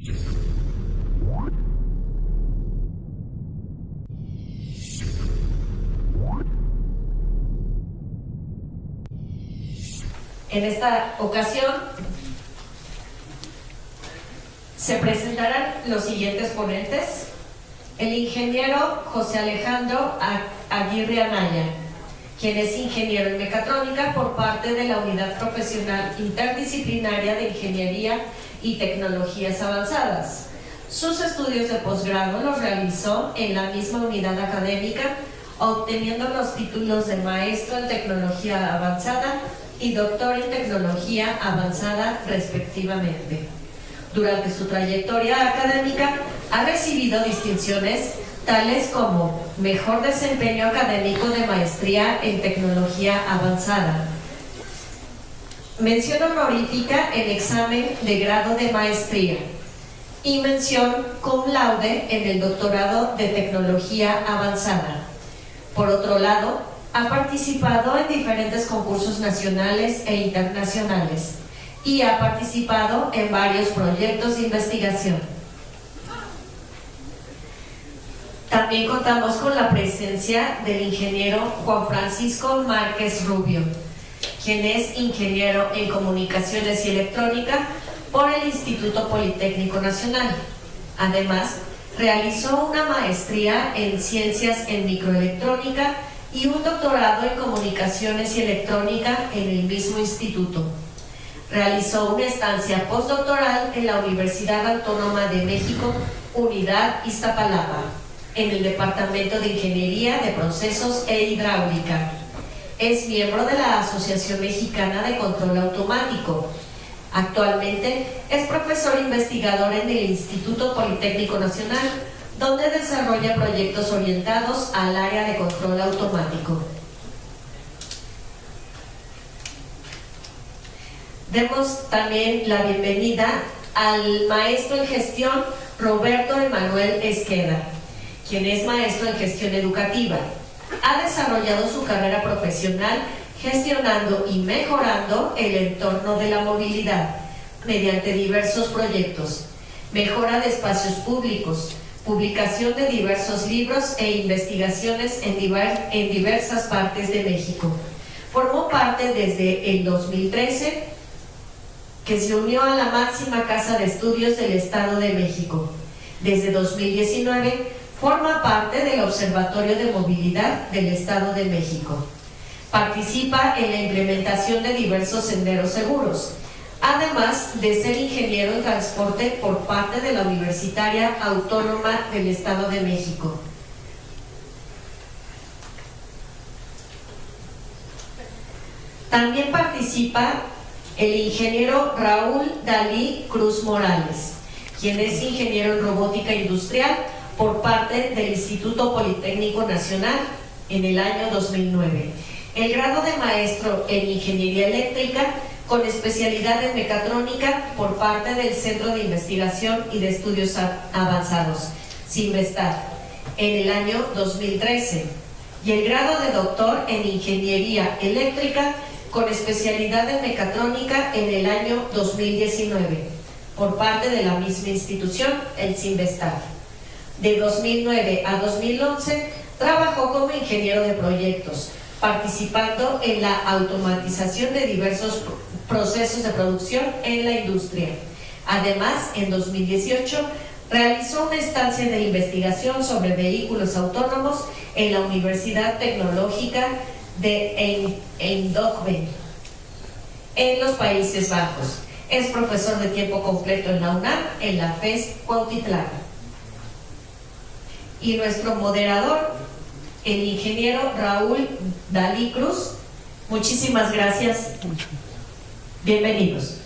En esta ocasión se presentarán los siguientes ponentes: el ingeniero José Alejandro Aguirre Anaya, quien es ingeniero en mecatrónica por parte de la Unidad Profesional Interdisciplinaria de Ingeniería y Tecnologías Avanzadas. Sus estudios de posgrado los realizó en la misma unidad académica, obteniendo los títulos de maestro en Tecnología Avanzada y doctor en Tecnología Avanzada, respectivamente. Durante su trayectoria académica ha recibido distinciones tales como Mejor Desempeño Académico de Maestría en Tecnología Avanzada, Mención Honorífica en Examen de Grado de Maestría y Mención Cum Laude en el Doctorado de Tecnología Avanzada. Por otro lado, ha participado en diferentes concursos nacionales e internacionales y ha participado en varios proyectos de investigación. También contamos con la presencia del ingeniero Juan Francisco Márquez Rubio, quien es ingeniero en Comunicaciones y Electrónica por el Instituto Politécnico Nacional. Además, realizó una maestría en Ciencias en Microelectrónica y un doctorado en Comunicaciones y Electrónica en el mismo instituto. Realizó una estancia postdoctoral en la Universidad Autónoma de México, Unidad Iztapalapa, en el Departamento de Ingeniería de Procesos e Hidráulica. Es miembro de la Asociación Mexicana de Control Automático. Actualmente es profesor investigador en el Instituto Politécnico Nacional, donde desarrolla proyectos orientados al área de control automático. Demos también la bienvenida al maestro en gestión Roberto Emanuel Esqueda, quien es maestro en gestión educativa. Ha desarrollado su carrera profesional gestionando y mejorando el entorno de la movilidad mediante diversos proyectos, mejora de espacios públicos, publicación de diversos libros e investigaciones en diversas partes de México. Formó parte desde el 2013, que se unió a la máxima casa de estudios del Estado de México. Desde 2019 forma parte del Observatorio de Movilidad del Estado de México. Participa en la implementación de diversos senderos seguros, además de ser ingeniero en transporte por parte de la Universitaria Autónoma del Estado de México. También participa el ingeniero Raúl Dalí Cruz Morales, quien es ingeniero en robótica industrial por parte del Instituto Politécnico Nacional en el año 2009. El grado de maestro en Ingeniería Eléctrica con especialidad en mecatrónica por parte del Centro de Investigación y de Estudios Avanzados, CINVESTAR, en el año 2013, y el grado de doctor en Ingeniería Eléctrica con especialidad en mecatrónica en el año 2019, por parte de la misma institución, el CINVESTAR. De 2009 a 2011 trabajó como ingeniero de proyectos, participando en la automatización de diversos procesos de producción en la industria. Además, en 2018 realizó una estancia de investigación sobre vehículos autónomos en la Universidad Tecnológica de Eindhoven, en los Países Bajos. Es profesor de tiempo completo en la UNAM, en la FES Cuautitlán. Y nuestro moderador, el ingeniero Raúl Dalí Cruz. Muchísimas gracias. Bienvenidos.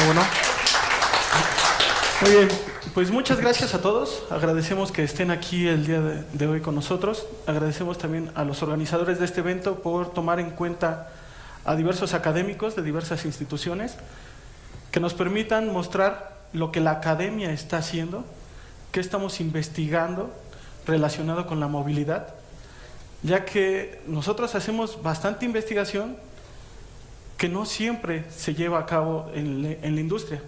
Bueno. Muy bien, pues muchas gracias a todos. Agradecemos que estén aquí el día de hoy con nosotros. Agradecemos también a los organizadores de este evento por tomar en cuenta a diversos académicos de diversas instituciones que nos permitan mostrar lo que la academia está haciendo, qué estamos investigando relacionado con la movilidad ya que nosotros hacemos bastante investigación que no siempre se lleva a cabo en la industria,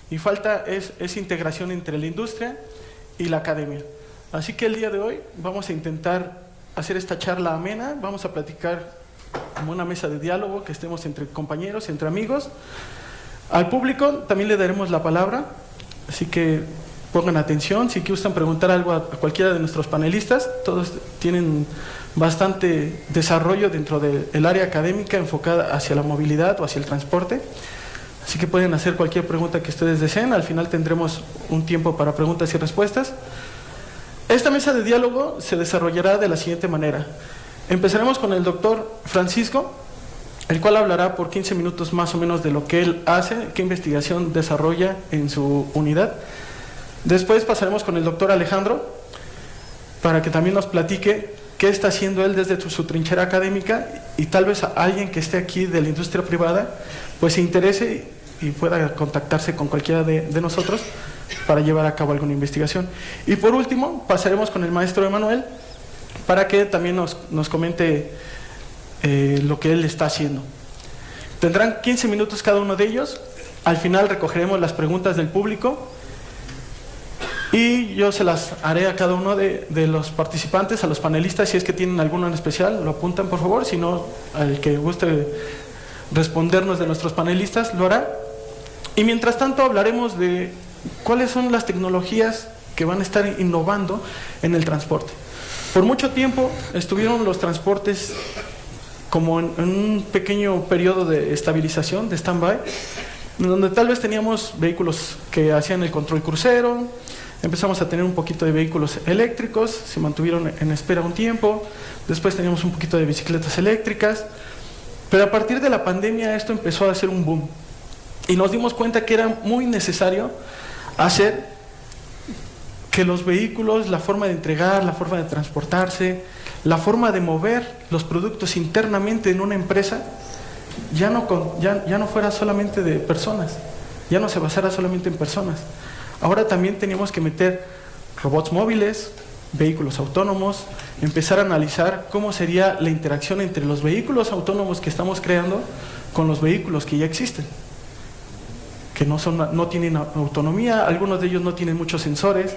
y falta esa integración entre la industria y la academia. Así que el día de hoy vamos a intentar hacer esta charla amena, vamos a platicar como una mesa de diálogo, que estemos entre compañeros, entre amigos. Al público también le daremos la palabra, así que pongan atención. Si gustan preguntar algo a cualquiera de nuestros panelistas, todos tienen bastante desarrollo dentro del área académica enfocada hacia la movilidad o hacia el transporte, así que pueden hacer cualquier pregunta que ustedes deseen. Al final tendremos un tiempo para preguntas y respuestas. Esta mesa de diálogo se desarrollará de la siguiente manera. Empezaremos con el doctor Francisco, el cual hablará por 15 minutos más o menos de lo que él hace, qué investigación desarrolla en su unidad. Después pasaremos con el doctor Alejandro, para que también nos platique qué está haciendo él desde su trinchera académica, y tal vez a alguien que esté aquí de la industria privada pues se interese y pueda contactarse con cualquiera de nosotros para llevar a cabo alguna investigación. Y por último pasaremos con el maestro Emanuel, para que también nos comente lo que él está haciendo. Tendrán 15 minutos cada uno de ellos. Al final recogeremos las preguntas del público y yo se las haré a cada uno de los participantes, a los panelistas. Si es que tienen alguno en especial, lo apuntan por favor, si no, al que guste respondernos de nuestros panelistas lo hará. Y mientras tanto hablaremos de cuáles son las tecnologías que van a estar innovando en el transporte. Por mucho tiempo estuvieron los transportes como en un pequeño periodo de estabilización, de stand-by, donde tal vez teníamos vehículos que hacían el control crucero, empezamos a tener un poquito de vehículos eléctricos, se mantuvieron en espera un tiempo, después teníamos un poquito de bicicletas eléctricas, pero a partir de la pandemia esto empezó a hacer un boom y nos dimos cuenta que era muy necesario hacer que los vehículos, la forma de entregar, la forma de transportarse, la forma de mover los productos internamente en una empresa ya no fuera solamente de personas, ya no se basara solamente en personas. Ahora también teníamos que meter robots móviles, vehículos autónomos, empezar a analizar cómo sería la interacción entre los vehículos autónomos que estamos creando con los vehículos que ya existen, que no tienen autonomía, algunos de ellos no tienen muchos sensores.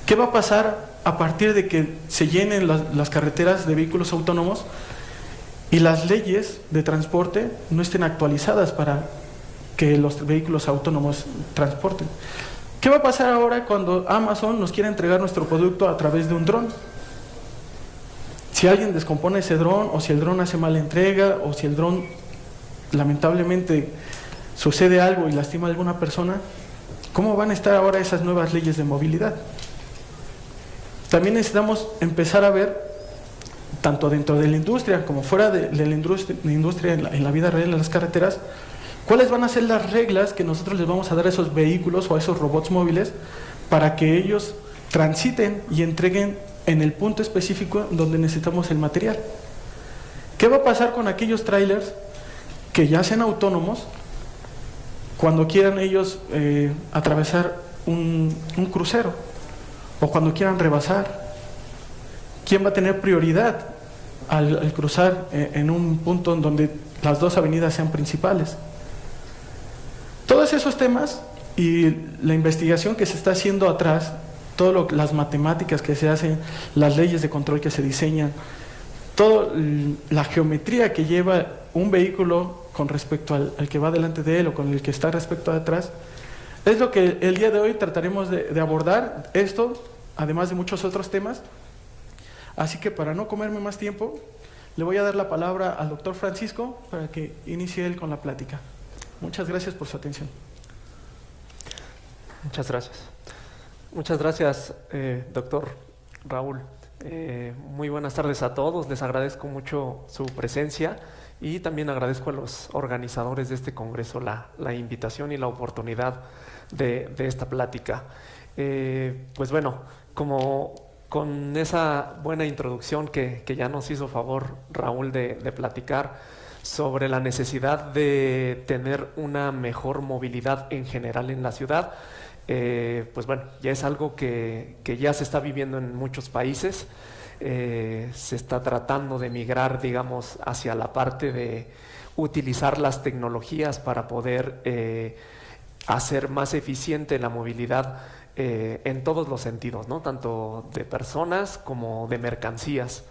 ¿Qué va a pasar a partir de que se llenen las carreteras de vehículos autónomos y las leyes de transporte no estén actualizadas para que los vehículos autónomos transporten? ¿Qué va a pasar ahora cuando Amazon nos quiera entregar nuestro producto a través de un dron? Si alguien descompone ese dron, o si el dron hace mala entrega, o si el dron lamentablemente sucede algo y lastima a alguna persona, ¿cómo van a estar ahora esas nuevas leyes de movilidad? También necesitamos empezar a ver, tanto dentro de la industria como fuera de la industria en la vida real, en las carreteras, cuáles van a ser las reglas que nosotros les vamos a dar a esos vehículos o a esos robots móviles para que ellos transiten y entreguen en el punto específico donde necesitamos el material. ¿Qué va a pasar con aquellos trailers que ya sean autónomos cuando quieran ellos atravesar un crucero o cuando quieran rebasar? ¿Quién va a tener prioridad al cruzar en un punto en donde las dos avenidas sean principales? Todos esos temas y la investigación que se está haciendo atrás, todas las matemáticas que se hacen, las leyes de control que se diseñan, toda la geometría que lleva un vehículo con respecto al que va delante de él o con el que está respecto a atrás, es lo que el día de hoy trataremos de abordar, esto, además de muchos otros temas. Así que para no comerme más tiempo, le voy a dar la palabra al doctor Francisco para que inicie él con la plática. Muchas gracias por su atención. Muchas gracias. Muchas gracias, doctor Raúl. Muy buenas tardes a todos. Les agradezco mucho su presencia y también agradezco a los organizadores de este congreso la invitación y la oportunidad de esta plática. Pues bueno, como con esa buena introducción que ya nos hizo favor Raúl de platicar sobre la necesidad de tener una mejor movilidad en general en la ciudad, pues bueno, ya es algo que ya se está viviendo en muchos países. se está tratando de migrar, digamos, hacia la parte de utilizar las tecnologías para poder hacer más eficiente la movilidad en todos los sentidos, ¿no? Tanto de personas como de mercancías.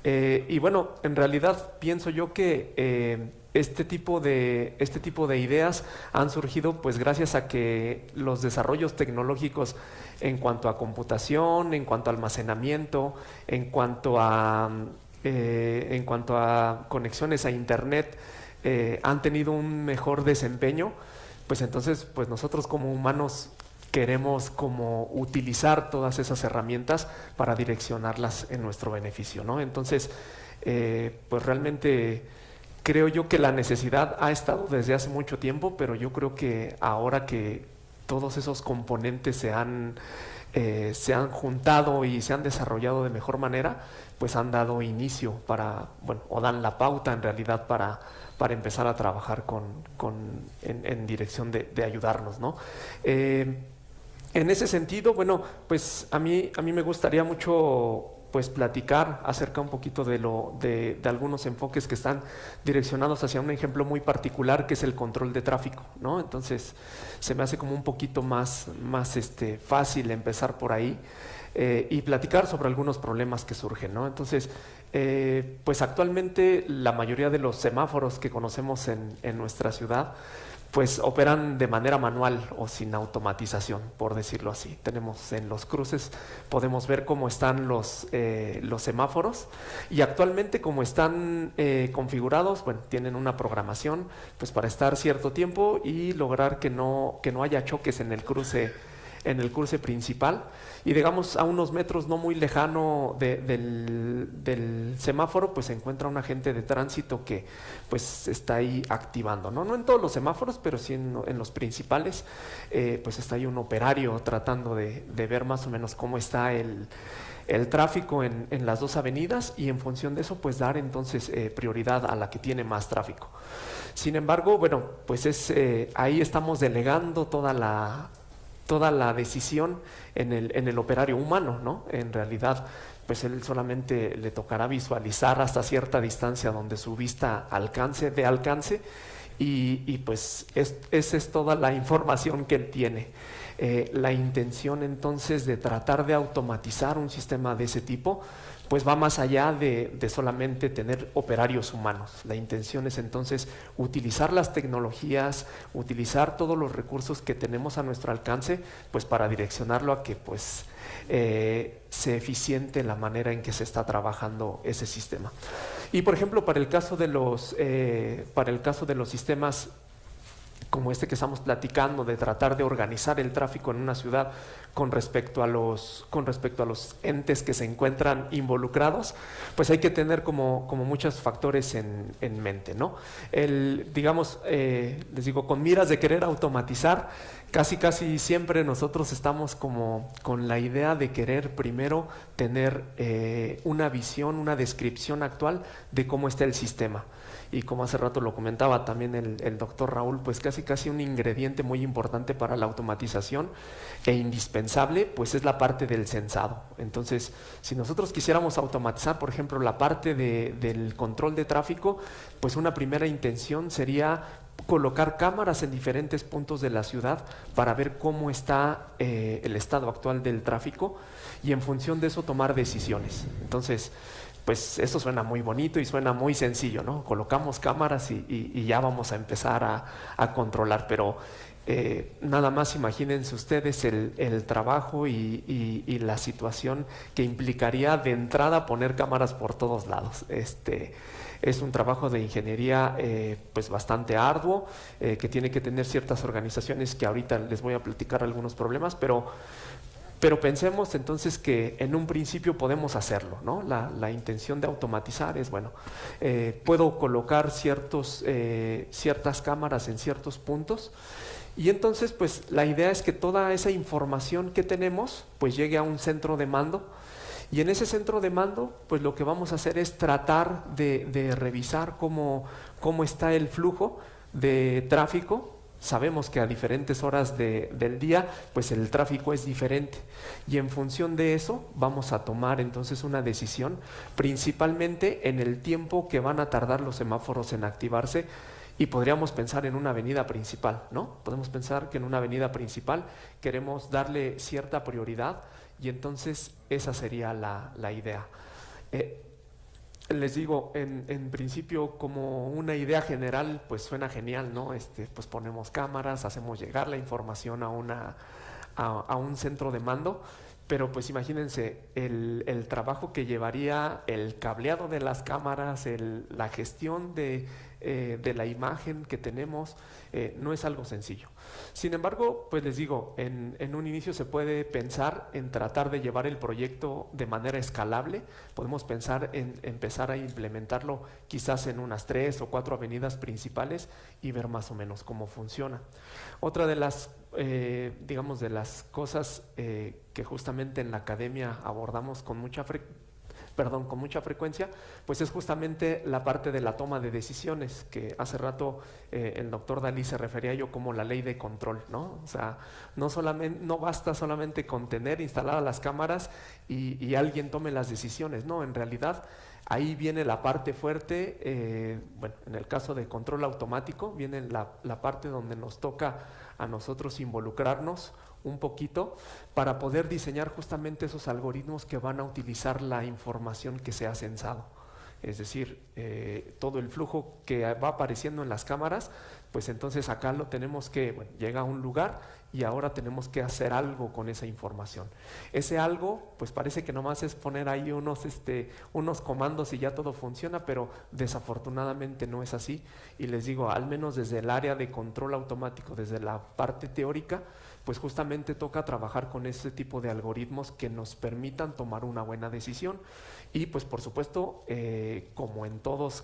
Y bueno, en realidad pienso yo que este tipo de ideas han surgido pues gracias a que los desarrollos tecnológicos en cuanto a computación, en cuanto a almacenamiento, en cuanto a conexiones a internet han tenido un mejor desempeño. Pues entonces pues nosotros como humanos queremos como utilizar todas esas herramientas para direccionarlas en nuestro beneficio, ¿no? Entonces, pues realmente creo yo que la necesidad ha estado desde hace mucho tiempo, pero yo creo que ahora que todos esos componentes se han juntado y se han desarrollado de mejor manera, pues han dado inicio o dan la pauta en realidad para empezar a trabajar en dirección de ayudarnos, ¿no? En ese sentido, bueno, pues a mí me gustaría mucho pues platicar acerca un poquito de algunos enfoques que están direccionados hacia un ejemplo muy particular que es el control de tráfico, ¿no? Entonces se me hace como un poquito más fácil empezar por ahí y platicar sobre algunos problemas que surgen, ¿no? Entonces, pues actualmente la mayoría de los semáforos que conocemos en nuestra ciudad pues operan de manera manual o sin automatización, por decirlo así. Tenemos en los cruces, podemos ver cómo están los semáforos y actualmente como están configurados, bueno, tienen una programación pues para estar cierto tiempo y lograr que no haya choques en el cruce principal, y digamos a unos metros no muy lejano del semáforo pues se encuentra un agente de tránsito que pues está ahí activando, no en todos los semáforos, pero sí en los principales, pues está ahí un operario tratando de ver más o menos cómo está el tráfico en las dos avenidas, y en función de eso pues dar entonces prioridad a la que tiene más tráfico. Sin embargo, bueno, pues ahí estamos delegando toda la decisión en el operario humano, ¿no? En realidad, pues él solamente le tocará visualizar hasta cierta distancia donde su vista alcance, y pues esa es toda la información que él tiene. La intención entonces de tratar de automatizar un sistema de ese tipo pues va más allá de solamente tener operarios humanos. La intención es entonces utilizar las tecnologías, utilizar todos los recursos que tenemos a nuestro alcance, pues para direccionarlo a que pues sea eficiente la manera en que se está trabajando ese sistema. Y por ejemplo, para el caso de los sistemas como este que estamos platicando, de tratar de organizar el tráfico en una ciudad con respecto a los entes que se encuentran involucrados, pues hay que tener como muchos factores en mente, ¿no? Digamos, les digo, con miras de querer automatizar, casi siempre nosotros estamos como con la idea de querer primero tener una visión, una descripción actual de cómo está el sistema. Y como hace rato lo comentaba también el doctor Raúl, pues casi un ingrediente muy importante para la automatización e indispensable, pues es la parte del sensado. Entonces, si nosotros quisiéramos automatizar, por ejemplo, la parte del control de tráfico, pues una primera intención sería colocar cámaras en diferentes puntos de la ciudad para ver cómo está el estado actual del tráfico, y en función de eso tomar decisiones. Entonces, pues eso suena muy bonito y suena muy sencillo, ¿no? Colocamos cámaras y ya vamos a empezar a controlar, pero nada más imagínense ustedes el trabajo y la situación que implicaría de entrada poner cámaras por todos lados. Es un trabajo de ingeniería pues bastante arduo, que tiene que tener ciertas organizaciones que ahorita les voy a platicar algunos problemas, pero pensemos entonces que en un principio podemos hacerlo, ¿no? La intención de automatizar es, bueno, puedo colocar ciertas cámaras en ciertos puntos, y entonces pues la idea es que toda esa información que tenemos pues llegue a un centro de mando, y en ese centro de mando pues lo que vamos a hacer es tratar de revisar cómo está el flujo de tráfico sabemos que a diferentes horas del día, pues el tráfico es diferente. Y en función de eso, vamos a tomar entonces una decisión, principalmente en el tiempo que van a tardar los semáforos en activarse. Y podríamos pensar en una avenida principal, ¿no? Podemos pensar que en una avenida principal queremos darle cierta prioridad y entonces esa sería la idea. Les digo, en principio, como una idea general, pues suena genial, ¿no? Pues ponemos cámaras, hacemos llegar la información a un centro de mando, pero pues imagínense el trabajo que llevaría el cableado de las cámaras, la gestión de la imagen que tenemos, no es algo sencillo. Sin embargo, pues les digo, en un inicio se puede pensar en tratar de llevar el proyecto de manera escalable. Podemos pensar en empezar a implementarlo quizás en unas 3 o 4 avenidas principales y ver más o menos cómo funciona. Otra de las, digamos, de las cosas que justamente en la academia abordamos con mucha frecuencia, pues es justamente la parte de la toma de decisiones, que hace rato el doctor Dalí se refería yo como la ley de control, ¿no? O sea, no basta solamente con tener instaladas las cámaras y alguien tome las decisiones, no, en realidad ahí viene la parte fuerte, bueno, en el caso de control automático, viene la parte donde nos toca a nosotros involucrarnos un poquito para poder diseñar justamente esos algoritmos que van a utilizar la información que se ha censado. Es decir, todo el flujo que va apareciendo en las cámaras, pues entonces acá lo tenemos que, bueno, llega a un lugar y ahora tenemos que hacer algo con esa información. Ese algo, pues parece que nomás es poner ahí unos comandos y ya todo funciona, pero desafortunadamente no es así. Y les digo, al menos desde el área de control automático, desde la parte teórica, pues justamente toca trabajar con ese tipo de algoritmos que nos permitan tomar una buena decisión. Y pues por supuesto, como en todos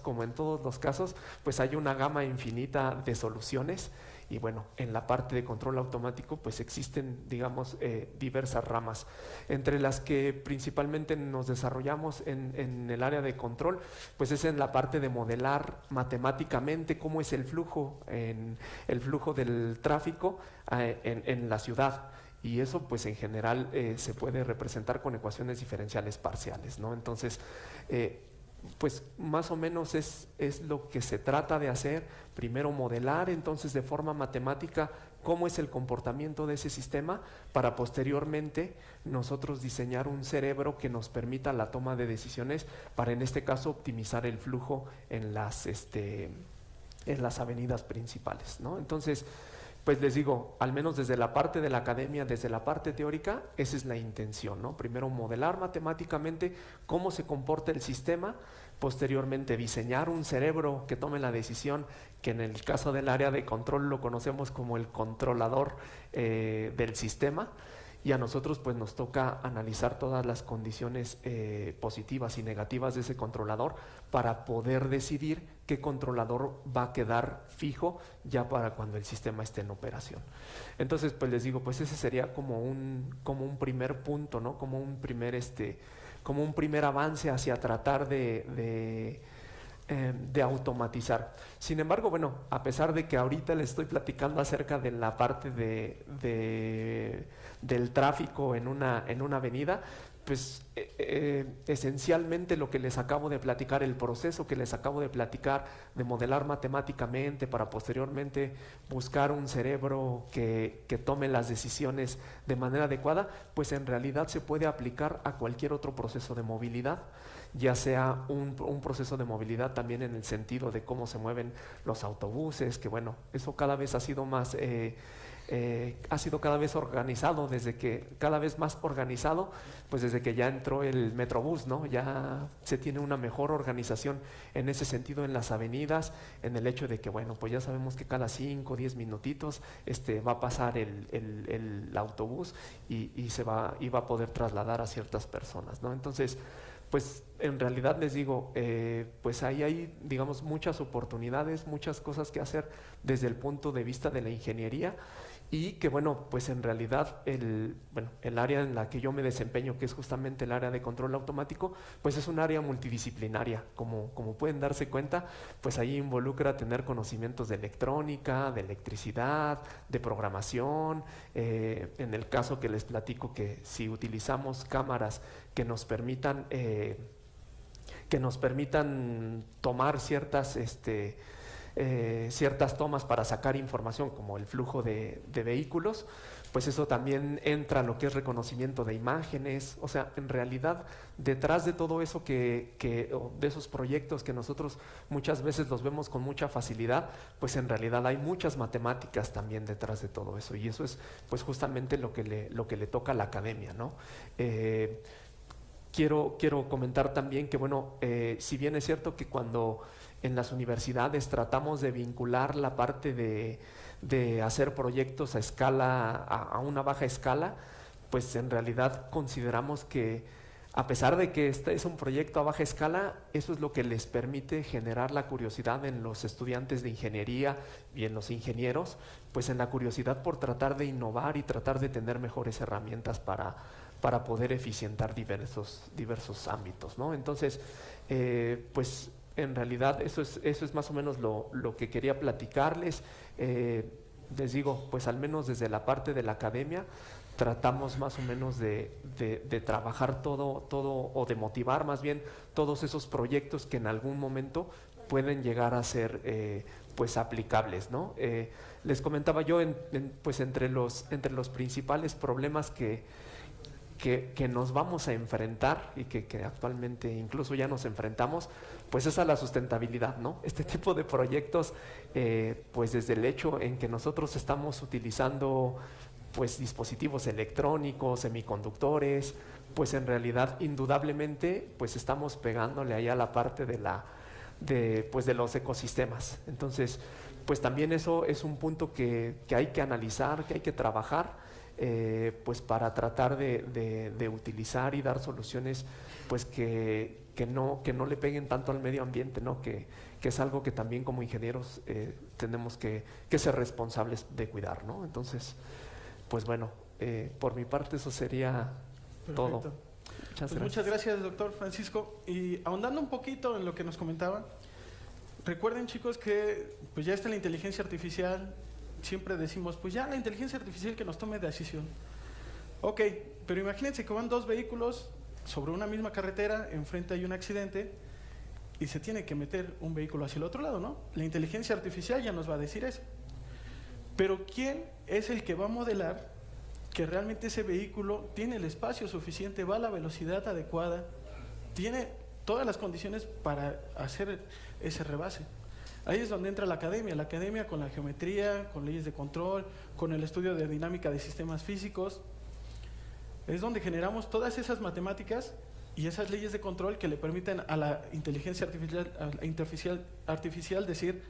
los casos, pues hay una gama infinita de soluciones. Y bueno, en la parte de control automático pues existen, digamos, diversas ramas, entre las que principalmente nos desarrollamos en el área de control, pues es en la parte de modelar matemáticamente cómo es el flujo del tráfico en la ciudad. Y eso pues en general se puede representar con ecuaciones diferenciales parciales, ¿no? Entonces, pues más o menos es lo que se trata de hacer. Primero modelar entonces de forma matemática cómo es el comportamiento de ese sistema, para posteriormente nosotros diseñar un cerebro que nos permita la toma de decisiones para, en este caso, optimizar el flujo en las avenidas principales, ¿no? Entonces, pues les digo, al menos desde la parte de la academia, desde la parte teórica, esa es la intención, ¿no? Primero modelar matemáticamente cómo se comporta el sistema, posteriormente diseñar un cerebro que tome la decisión, que en el caso del área de control lo conocemos como el controlador del sistema, y a nosotros pues nos toca analizar todas las condiciones positivas y negativas de ese controlador para poder decidir qué controlador va a quedar fijo ya para cuando el sistema esté en operación. Entonces pues les digo, pues ese sería como un primer punto, ¿no? Como un primer avance hacia tratar de automatizar. Sin embargo, bueno, a pesar de que ahorita les estoy platicando acerca de la parte del tráfico en una avenida, pues esencialmente lo que les acabo de platicar, el proceso que les acabo de platicar de modelar matemáticamente para posteriormente buscar un cerebro que tome las decisiones de manera adecuada, pues en realidad se puede aplicar a cualquier otro proceso de movilidad, ya sea un proceso de movilidad también en el sentido de cómo se mueven los autobuses, que bueno, eso cada vez ha sido más cada vez organizado, cada vez más organizado, pues desde que ya entró el Metrobús, ¿no? Ya se tiene una mejor organización en ese sentido en las avenidas, en el hecho de que, bueno, pues ya sabemos que cada 5 o 10 minutitos va a pasar el autobús y va a poder trasladar a ciertas personas, ¿no? Entonces, pues en realidad les digo, pues ahí hay, digamos, muchas oportunidades, muchas cosas que hacer desde el punto de vista de la ingeniería. y que bueno, pues en realidad el área en la que yo me desempeño, que es justamente el área de control automático, pues es un área multidisciplinaria. Como pueden darse cuenta, pues ahí involucra tener conocimientos de electrónica, de electricidad, de programación. En el caso que les platico, que si utilizamos cámaras que nos permitan tomar ciertas tomas para sacar información, como el flujo de vehículos, pues eso también entra a lo que es reconocimiento de imágenes. O sea, en realidad, detrás de todo eso de esos proyectos que nosotros muchas veces los vemos con mucha facilidad, pues en realidad hay muchas matemáticas también detrás de todo eso, y eso es pues justamente lo que le toca a la academia, ¿no? Quiero comentar también que, bueno, si bien es cierto que cuando en las universidades tratamos de vincular la parte de hacer proyectos a escala, a una baja escala, pues en realidad consideramos que, a pesar de que este es un proyecto a baja escala, eso es lo que les permite generar la curiosidad en los estudiantes de ingeniería y en los ingenieros, pues en la curiosidad por tratar de innovar y tratar de tener mejores herramientas para poder eficientar diversos ámbitos, ¿no? Entonces, pues en realidad eso es más o menos lo que quería platicarles. Les digo, pues al menos desde la parte de la academia tratamos más o menos de trabajar todo, o de motivar más bien todos esos proyectos que en algún momento pueden llegar a ser pues aplicables, ¿no? Les comentaba yo pues entre los principales problemas que nos vamos a enfrentar y que actualmente incluso ya nos enfrentamos, pues es a la sustentabilidad, ¿no? Este tipo de proyectos, pues desde el hecho en que nosotros estamos utilizando pues dispositivos electrónicos, semiconductores, pues en realidad indudablemente pues estamos pegándole allá a la parte de los ecosistemas. Entonces, pues también eso es un punto que hay que analizar, que hay que trabajar, pues para tratar de utilizar y dar soluciones pues que no le peguen tanto al medio ambiente, ¿no? Que es algo que también como ingenieros tenemos que ser responsables de cuidar, ¿no? Entonces, pues bueno, por mi parte eso sería todo. Muchas gracias, doctor Francisco. Y ahondando un poquito en lo que nos comentaba, recuerden, chicos, que pues ya está la inteligencia artificial. Siempre decimos, pues ya la inteligencia artificial que nos tome decisión. Ok, pero imagínense que van dos vehículos sobre una misma carretera, enfrente hay un accidente y se tiene que meter un vehículo hacia el otro lado, ¿no? La inteligencia artificial ya nos va a decir eso. Pero ¿quién es el que va a modelar que realmente ese vehículo tiene el espacio suficiente, va a la velocidad adecuada, tiene todas las condiciones para hacer ese rebase? Ahí es donde entra la academia con la geometría, con leyes de control, con el estudio de dinámica de sistemas físicos. Es donde generamos todas esas matemáticas y esas leyes de control que le permiten a la inteligencia artificial decir,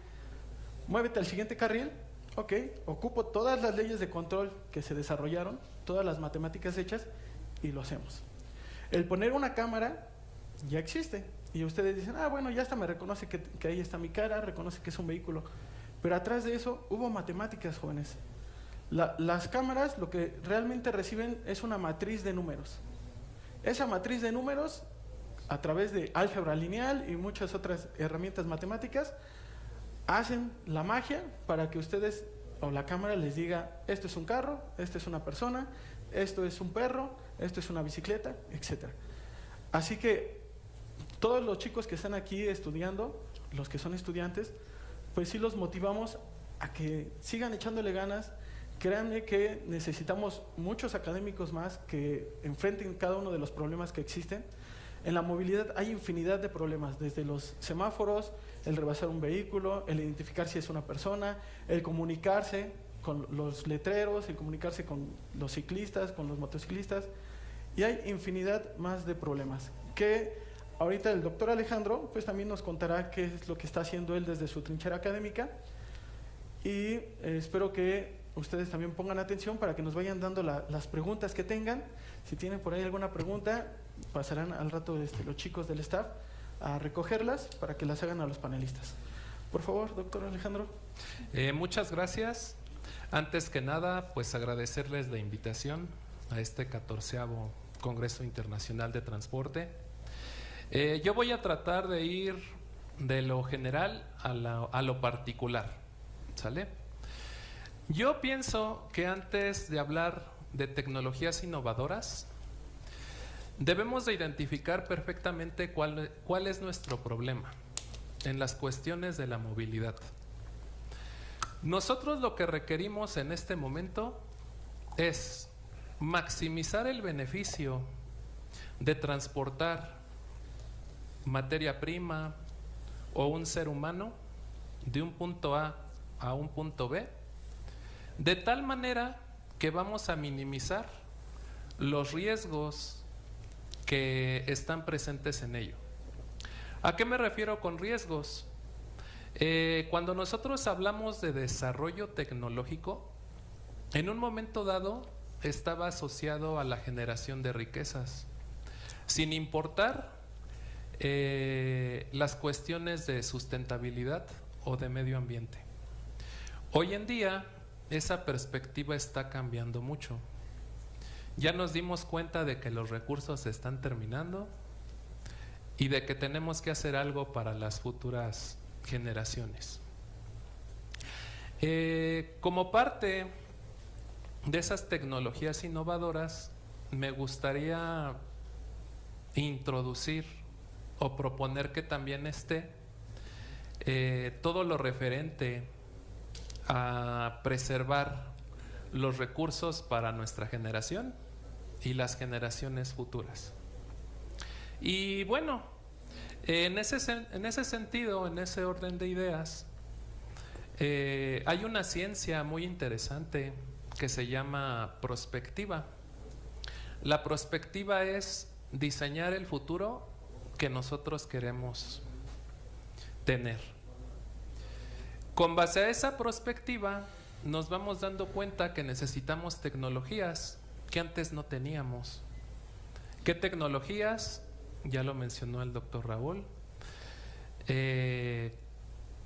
muévete al siguiente carril. Ok, ocupo todas las leyes de control que se desarrollaron, todas las matemáticas hechas, y lo hacemos. El poner una cámara ya existe. Y ustedes dicen, bueno, ya hasta me reconoce que ahí está mi cara, reconoce que es un vehículo. Pero atrás de eso hubo matemáticas, jóvenes. Las cámaras lo que realmente reciben es una matriz de números. Esa matriz de números, a través de álgebra lineal y muchas otras herramientas matemáticas, hacen la magia para que ustedes o la cámara les diga, esto es un carro, esto es una persona, esto es un perro, esto es una bicicleta, etc. Así que todos los chicos que están aquí estudiando, los que son estudiantes, pues sí los motivamos a que sigan echándole ganas. Créanme que necesitamos muchos académicos más que enfrenten cada uno de los problemas que existen. En la movilidad hay infinidad de problemas, desde los semáforos, el rebasar un vehículo, el identificar si es una persona, el comunicarse con los letreros, el comunicarse con los ciclistas, con los motociclistas, y hay infinidad más de problemas que ahorita el doctor Alejandro pues también nos contará qué es lo que está haciendo él desde su trinchera académica, y espero que ustedes también pongan atención para que nos vayan dando las preguntas que tengan. Si tienen por ahí alguna pregunta, pasarán al rato los chicos del staff a recogerlas para que las hagan a los panelistas. Por favor, doctor Alejandro. Muchas gracias. Antes que nada, pues agradecerles la invitación a este 14º Congreso Internacional de Transporte. Yo voy a tratar de ir de lo general a lo particular, ¿sale? Yo pienso que antes de hablar de tecnologías innovadoras, debemos de identificar perfectamente cuál es nuestro problema en las cuestiones de la movilidad. Nosotros lo que requerimos en este momento es maximizar el beneficio de transportar materia prima o un ser humano de un punto a un punto B, de tal manera que vamos a minimizar los riesgos que están presentes en ello. ¿A qué me refiero con riesgos? Cuando nosotros hablamos de desarrollo tecnológico, en un momento dado estaba asociado a la generación de riquezas, sin importar las cuestiones de sustentabilidad o de medio ambiente. Hoy en día esa perspectiva está cambiando mucho. Ya nos dimos cuenta de que los recursos se están terminando y de que tenemos que hacer algo para las futuras generaciones. Como parte de esas tecnologías innovadoras, me gustaría introducir o proponer que también esté todo lo referente a preservar los recursos para nuestra generación y las generaciones futuras. Y bueno, en ese sentido, en ese orden de ideas, hay una ciencia muy interesante que se llama prospectiva. La prospectiva es diseñar el futuro que nosotros queremos tener. Con base a esa prospectiva, nos vamos dando cuenta que necesitamos tecnologías que antes no teníamos. ¿Qué tecnologías? Ya lo mencionó el doctor Raúl.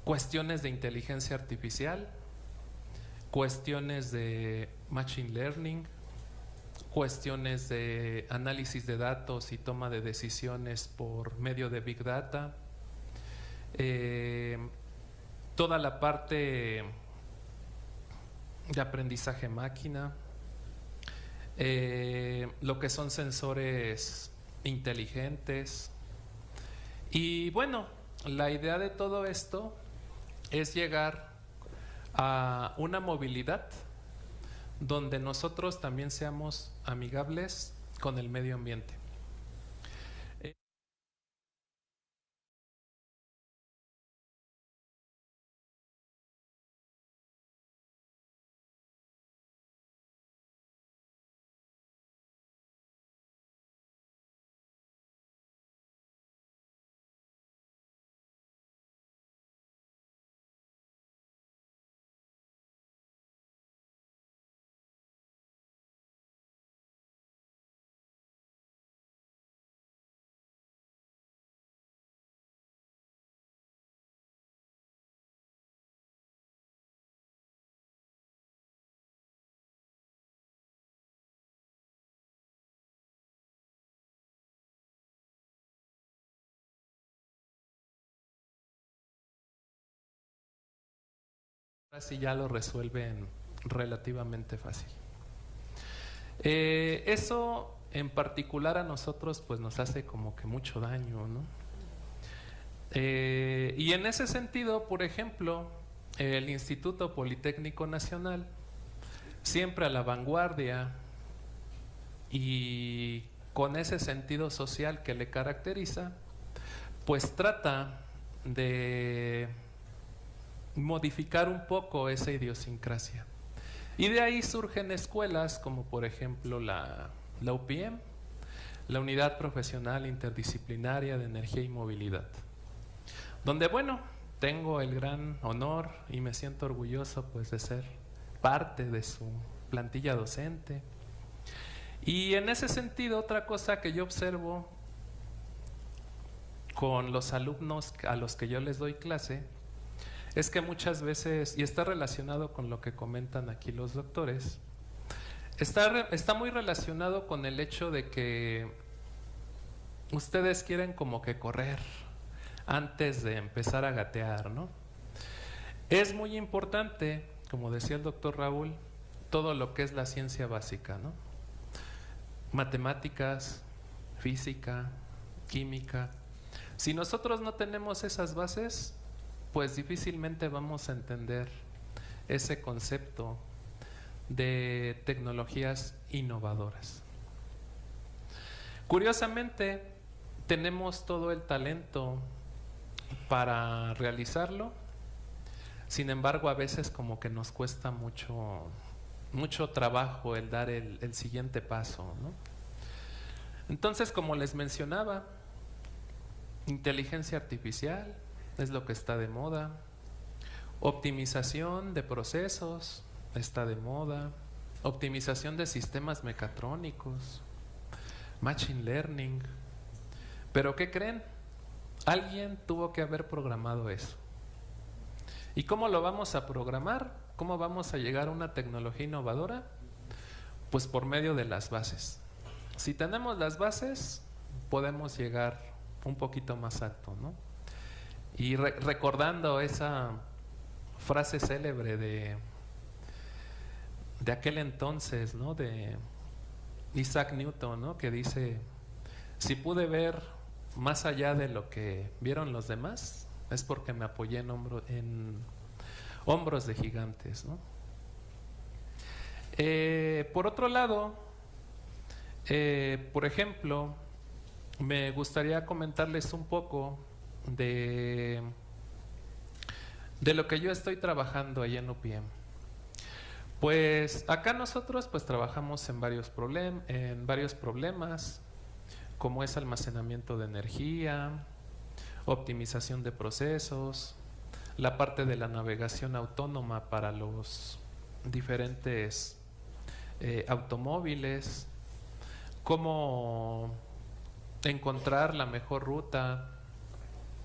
Cuestiones de inteligencia artificial, cuestiones de machine learning, cuestiones de análisis de datos y toma de decisiones por medio de Big Data, toda la parte de aprendizaje máquina, lo que son sensores inteligentes. Y bueno, la idea de todo esto es llegar a una movilidad donde nosotros también seamos amigables con el medio ambiente. Así ya lo resuelven relativamente fácil. Eso en particular a nosotros pues nos hace como que mucho daño, ¿no? Y en ese sentido, por ejemplo, el Instituto Politécnico Nacional, siempre a la vanguardia y con ese sentido social que le caracteriza, pues trata de modificar un poco esa idiosincrasia. Y de ahí surgen escuelas como por ejemplo la UPM, la Unidad Profesional Interdisciplinaria de Energía y Movilidad, donde bueno, tengo el gran honor y me siento orgulloso pues de ser parte de su plantilla docente. Y en ese sentido, otra cosa que yo observo con los alumnos a los que yo les doy clase es que muchas veces, y está relacionado con lo que comentan aquí los doctores, está muy relacionado con el hecho de que ustedes quieren como que correr antes de empezar a gatear, ¿no? Es muy importante, como decía el doctor Raúl, todo lo que es la ciencia básica, ¿no? Matemáticas, física, química. Si nosotros no tenemos esas bases, pues difícilmente vamos a entender ese concepto de tecnologías innovadoras. Curiosamente, tenemos todo el talento para realizarlo, sin embargo, a veces como que nos cuesta mucho trabajo el dar el siguiente paso, ¿no? Entonces, como les mencionaba, inteligencia artificial es lo que está de moda, optimización de procesos está de moda, optimización de sistemas mecatrónicos, machine learning. Pero ¿qué creen? Alguien tuvo que haber programado eso. ¿Y cómo lo vamos a programar? ¿Cómo vamos a llegar a una tecnología innovadora? Pues por medio de las bases. Si tenemos las bases, podemos llegar un poquito más alto, ¿no? Y recordando esa frase célebre de aquel entonces, ¿no? De Isaac Newton, ¿no? Que dice: si pude ver más allá de lo que vieron los demás, es porque me apoyé en hombros de gigantes, ¿no? Por otro lado, por ejemplo, me gustaría comentarles un poco de lo que yo estoy trabajando allá en UPM. Pues acá nosotros pues trabajamos en varios problemas, como es almacenamiento de energía, optimización de procesos, la parte de la navegación autónoma para los diferentes automóviles, cómo encontrar la mejor ruta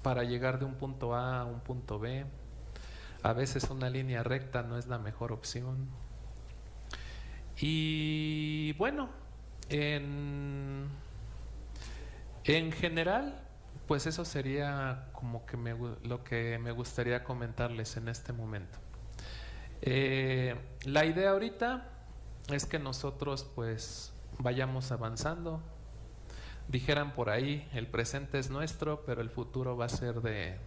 para llegar de un punto A a un punto B. A veces una línea recta no es la mejor opción. Y bueno, en general, pues eso sería como que lo que me gustaría comentarles en este momento. La idea ahorita es que nosotros pues vayamos avanzando. Dijeran por ahí, el presente es nuestro, pero el futuro va a ser de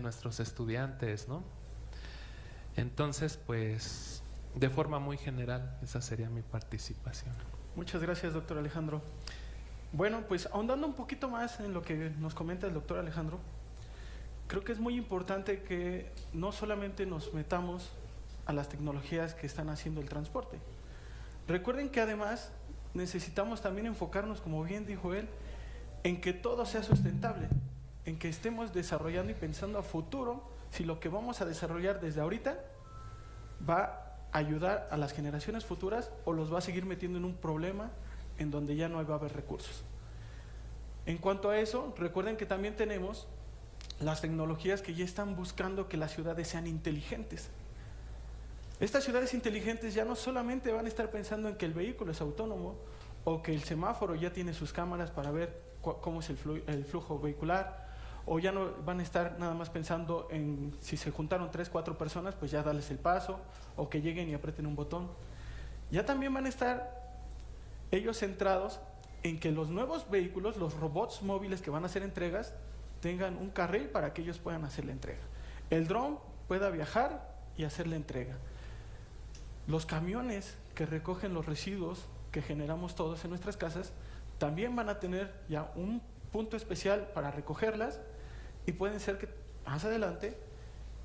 nuestros estudiantes, ¿no? Entonces, pues, de forma muy general, esa sería mi participación. Muchas gracias, doctor Alejandro. Bueno, pues ahondando un poquito más en lo que nos comenta el doctor Alejandro, creo que es muy importante que no solamente nos metamos a las tecnologías que están haciendo el transporte. Recuerden que además necesitamos también enfocarnos, como bien dijo él, en que todo sea sustentable, en que estemos desarrollando y pensando a futuro si lo que vamos a desarrollar desde ahorita va a ayudar a las generaciones futuras o los va a seguir metiendo en un problema en donde ya no va a haber recursos. En cuanto a eso, recuerden que también tenemos las tecnologías que ya están buscando que las ciudades sean inteligentes. Estas ciudades inteligentes ya no solamente van a estar pensando en que el vehículo es autónomo o que el semáforo ya tiene sus cámaras para ver cómo es el flujo vehicular, o ya no van a estar nada más pensando en si se juntaron 3, 4 personas, pues ya darles el paso, o que lleguen y aprieten un botón. Ya también van a estar ellos centrados en que los nuevos vehículos, los robots móviles que van a hacer entregas, tengan un carril para que ellos puedan hacer la entrega. El dron pueda viajar y hacer la entrega. Los camiones que recogen los residuos que generamos todos en nuestras casas también van a tener ya un punto especial para recogerlas, y pueden ser que más adelante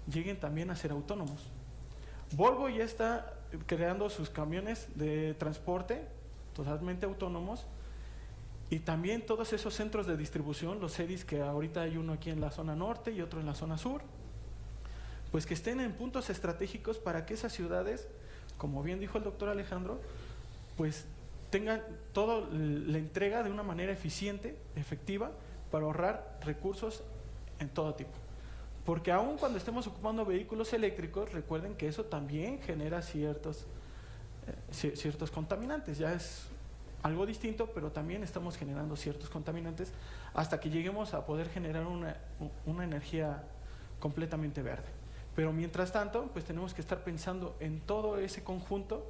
lleguen también a ser autónomos. Volvo ya está creando sus camiones de transporte totalmente autónomos, y también todos esos centros de distribución, los CEDIs, que ahorita hay uno aquí en la zona norte y otro en la zona sur, pues que estén en puntos estratégicos para que esas ciudades, como bien dijo el doctor Alejandro, pues tengan toda la entrega de una manera eficiente, efectiva, para ahorrar recursos en todo tipo. Porque aun cuando estemos ocupando vehículos eléctricos, recuerden que eso también genera ciertos contaminantes. Ya es algo distinto, pero también estamos generando ciertos contaminantes hasta que lleguemos a poder generar una energía completamente verde. Pero mientras tanto, pues tenemos que estar pensando en todo ese conjunto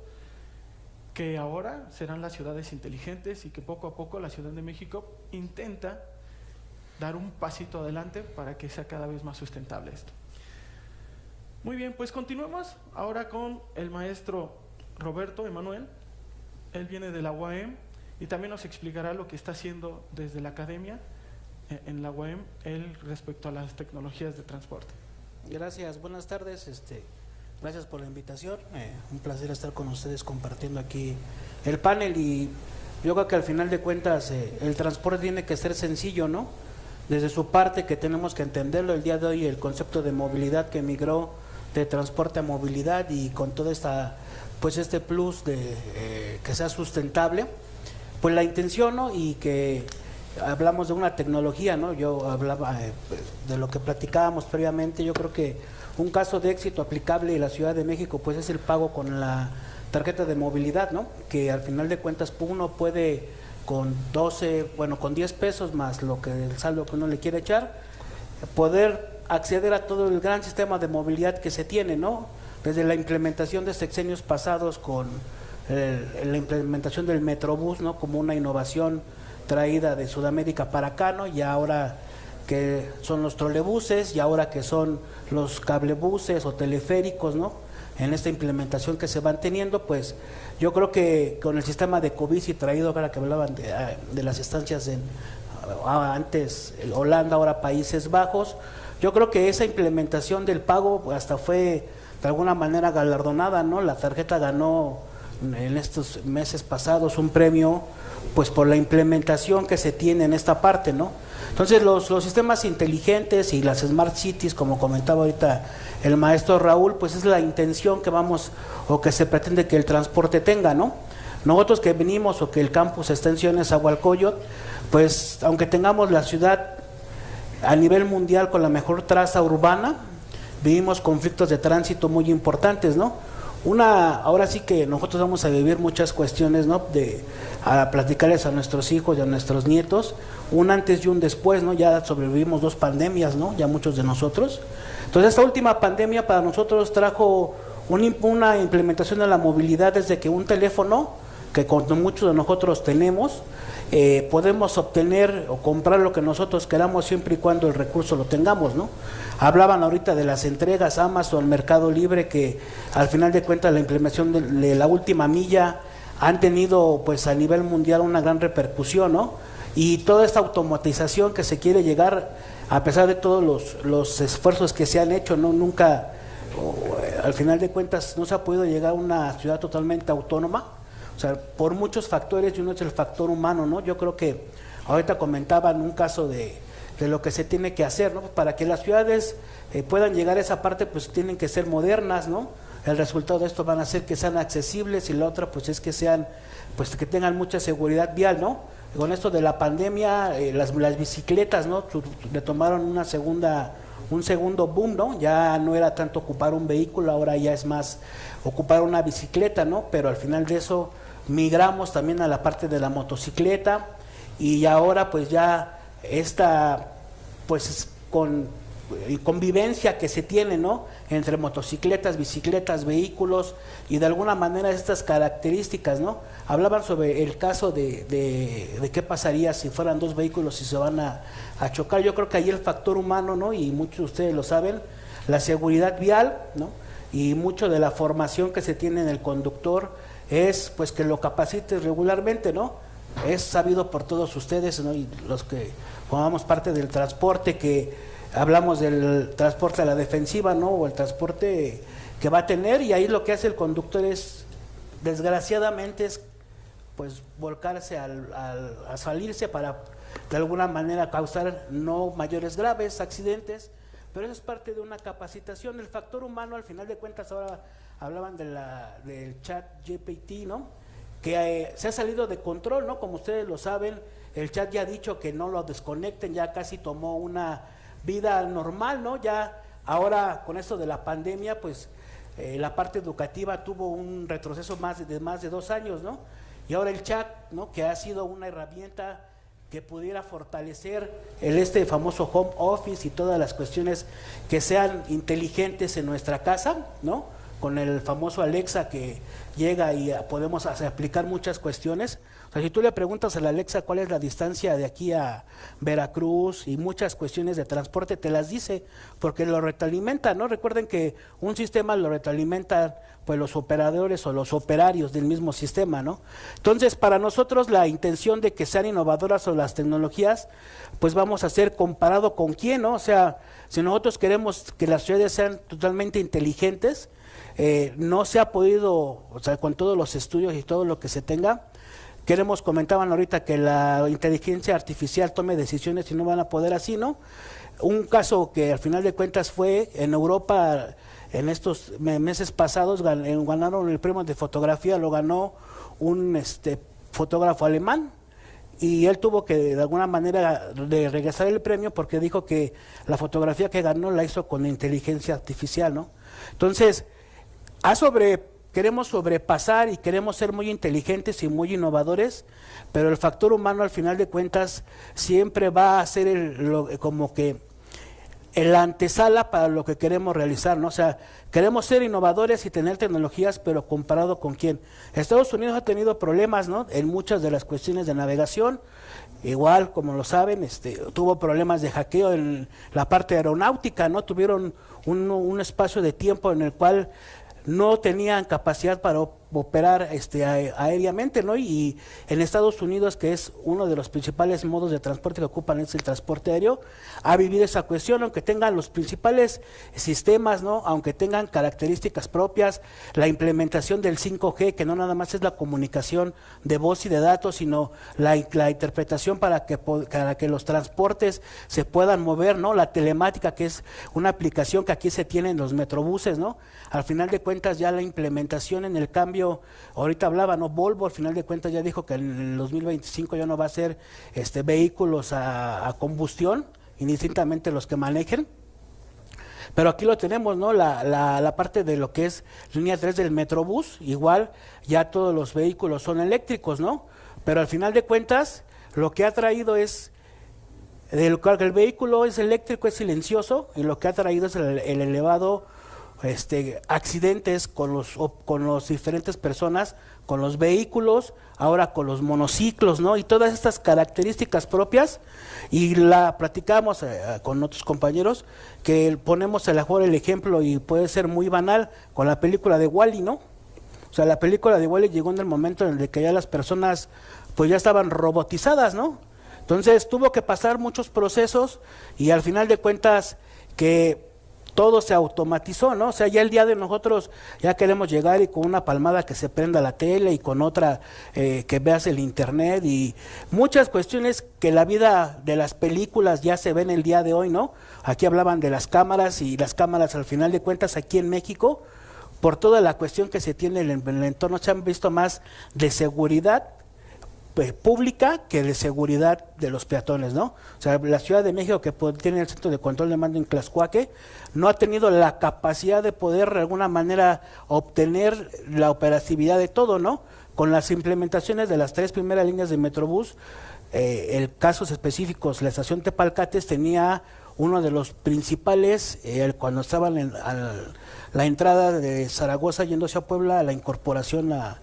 que ahora serán las ciudades inteligentes y que poco a poco la Ciudad de México intenta dar un pasito adelante para que sea cada vez más sustentable esto. Muy bien, pues continuemos ahora con el maestro Roberto Emanuel. Él viene de la UAM y también nos explicará lo que está haciendo desde la academia en la UAM él respecto a las tecnologías de transporte. Gracias, buenas tardes, gracias por la invitación, un placer estar con ustedes compartiendo aquí el panel. Y yo creo que al final de cuentas el transporte tiene que ser sencillo, ¿no? Desde su parte, que tenemos que entenderlo. El día de hoy el concepto de movilidad que migró de transporte a movilidad, y con toda esta, pues este plus de que sea sustentable, pues la intención, ¿no? Y que hablamos de una tecnología, ¿no? Yo hablaba de lo que platicábamos previamente. Yo creo que un caso de éxito aplicable en la Ciudad de México pues es el pago con la tarjeta de movilidad, ¿no? Que al final de cuentas uno puede con 10 pesos más lo que el saldo que uno le quiere echar, poder acceder a todo el gran sistema de movilidad que se tiene, ¿no? Desde la implementación de sexenios pasados con la implementación del Metrobús, ¿no? Como una innovación traída de Sudamérica para acá, ¿no? Y ahora que son los trolebuses, y ahora que son los cablebuses o teleféricos, ¿no? En esta implementación que se van teniendo, pues yo creo que con el sistema de Covici traído, ahora que hablaban de las estancias antes Holanda, ahora Países Bajos, yo creo que esa implementación del pago hasta fue de alguna manera galardonada, ¿no? La tarjeta ganó en estos meses pasados un premio pues por la implementación que se tiene en esta parte, ¿no? Entonces los sistemas inteligentes y las smart cities, como comentaba ahorita el maestro Raúl, pues es la intención que vamos o que se pretende que el transporte tenga, ¿no? Nosotros que venimos o que el campus extensión es Nezahualcóyotl, pues aunque tengamos la ciudad a nivel mundial con la mejor traza urbana, vivimos conflictos de tránsito muy importantes, ¿no? Ahora sí que nosotros vamos a vivir muchas cuestiones, ¿no? A platicarles a nuestros hijos y a nuestros nietos, un antes y un después, ¿no? Ya sobrevivimos 2 pandemias, ¿no? Ya muchos de nosotros. Entonces esta última pandemia para nosotros trajo una implementación de la movilidad desde que un teléfono, que con muchos de nosotros tenemos, podemos obtener o comprar lo que nosotros queramos siempre y cuando el recurso lo tengamos, ¿no? Hablaban ahorita de las entregas Amazon, Mercado Libre, que al final de cuentas la implementación de la última milla han tenido pues a nivel mundial una gran repercusión, ¿no? Y toda esta automatización que se quiere llegar, a pesar de todos los esfuerzos que se han hecho, ¿no? Nunca, al final de cuentas, no se ha podido llegar a una ciudad totalmente autónoma. O sea, por muchos factores, y uno es el factor humano, ¿no? Yo creo que ahorita comentaban un caso de lo que se tiene que hacer, ¿no? Para que las ciudades puedan llegar a esa parte, pues tienen que ser modernas, ¿no? El resultado de esto van a ser que sean accesibles, y la otra pues es que sean, pues que tengan mucha seguridad vial, ¿no? Con esto de la pandemia, las bicicletas, ¿no? Le tomaron un segundo boom, ¿no? Ya no era tanto ocupar un vehículo, ahora ya es más ocupar una bicicleta, ¿no? Pero al final de eso migramos también a la parte de la motocicleta, y ahora pues ya esta pues convivencia que se tiene, ¿no? Entre motocicletas, bicicletas, vehículos, y de alguna manera estas características, ¿no? Hablaban sobre el caso de qué pasaría si fueran 2 vehículos y se van a chocar. Yo creo que ahí el factor humano, ¿no? Y muchos de ustedes lo saben, la seguridad vial, ¿no? Y mucho de la formación que se tiene en el conductor es pues que lo capacite regularmente, ¿no? Es sabido por todos ustedes, ¿no? Y los que formamos parte del transporte, que hablamos del transporte a la defensiva, ¿no? O el transporte que va a tener, y ahí lo que hace el conductor es, desgraciadamente, es pues volcarse a salirse para de alguna manera causar no mayores graves accidentes, pero eso es parte de una capacitación. El factor humano, al final de cuentas, ahora hablaban del chat GPT, ¿no? Que se ha salido de control, ¿no? Como ustedes lo saben, el chat ya ha dicho que no lo desconecten, ya casi tomó una vida normal, ¿no? Ya ahora con esto de la pandemia, pues la parte educativa tuvo un retroceso de más de 2 años, ¿no? Y ahora el chat, ¿no? Que ha sido una herramienta que pudiera fortalecer este famoso home office y todas las cuestiones que sean inteligentes en nuestra casa, ¿no? Con el famoso Alexa que llega y podemos aplicar muchas cuestiones. O sea, si tú le preguntas a la Alexa cuál es la distancia de aquí a Veracruz y muchas cuestiones de transporte, te las dice, porque lo retroalimenta, ¿no? Recuerden que un sistema lo retroalimentan pues los operadores o los operarios del mismo sistema, ¿no? Entonces, para nosotros la intención de que sean innovadoras o las tecnologías, pues vamos a ser comparado con quién, ¿no? O sea, si nosotros queremos que las ciudades sean totalmente inteligentes, no se ha podido, o sea, con todos los estudios y todo lo que se tenga, comentaban ahorita que la inteligencia artificial tome decisiones y no van a poder así, ¿no? Un caso que al final de cuentas fue en Europa, en estos meses pasados ganaron el premio de fotografía, lo ganó un fotógrafo alemán, y él tuvo que de alguna manera de regresar el premio porque dijo que la fotografía que ganó la hizo con inteligencia artificial, ¿no? Entonces, queremos sobrepasar y queremos ser muy inteligentes y muy innovadores, pero el factor humano al final de cuentas siempre va a ser como que la antesala para lo que queremos realizar, ¿no? O sea, queremos ser innovadores y tener tecnologías, pero comparado con quién. Estados Unidos ha tenido problemas, ¿no? En muchas de las cuestiones de navegación, igual como lo saben, tuvo problemas de hackeo en la parte aeronáutica, ¿no? Tuvieron un espacio de tiempo en el cual no tenían capacidad para operar aéreamente, ¿no? Y en Estados Unidos, que es uno de los principales modos de transporte que ocupan, es el transporte aéreo, ha vivido esa cuestión, aunque tengan los principales sistemas, ¿no? Aunque tengan características propias, la implementación del 5G, que no nada más es la comunicación de voz y de datos, sino la interpretación para que los transportes se puedan mover, ¿no? La telemática, que es una aplicación que aquí se tiene en los metrobuses, ¿no? Al final de cuentas ya la implementación en el cambio, ahorita hablaba, ¿no? Volvo al final de cuentas ya dijo que en el 2025 ya no va a ser vehículos a combustión, indistintamente los que manejen. Pero aquí lo tenemos, ¿no? La parte de lo que es línea 3 del Metrobús, igual ya todos los vehículos son eléctricos, ¿no? Pero al final de cuentas lo que ha traído es el vehículo es eléctrico, es silencioso, y lo que ha traído es el elevado accidentes con los diferentes personas, con los vehículos, ahora con los monociclos, ¿no? Y todas estas características propias, y la platicamos con otros compañeros, que ponemos a lo mejor el ejemplo, y puede ser muy banal, con la película de Wall-E, ¿no? O sea, la película de Wall-E llegó en el momento en el que ya las personas pues ya estaban robotizadas, ¿no? Entonces tuvo que pasar muchos procesos, y al final de cuentas que todo se automatizó, ¿no? O sea, ya el día de nosotros ya queremos llegar y con una palmada que se prenda la tele, y con otra que veas el internet, y muchas cuestiones que la vida de las películas ya se ven el día de hoy, ¿no? Aquí hablaban de las cámaras, y las cámaras al final de cuentas aquí en México, por toda la cuestión que se tiene en el entorno, se han visto más de seguridad pública que de seguridad de los peatones, ¿no? O sea, la Ciudad de México, que tiene el centro de control de mando en Tlaxcuaque, no ha tenido la capacidad de poder de alguna manera obtener la operatividad de todo, ¿no? Con las implementaciones de las 3 primeras líneas de Metrobús, en casos específicos, la estación Tepalcates tenía uno de los principales, cuando estaban en la entrada de Zaragoza yendo hacia Puebla, la incorporación a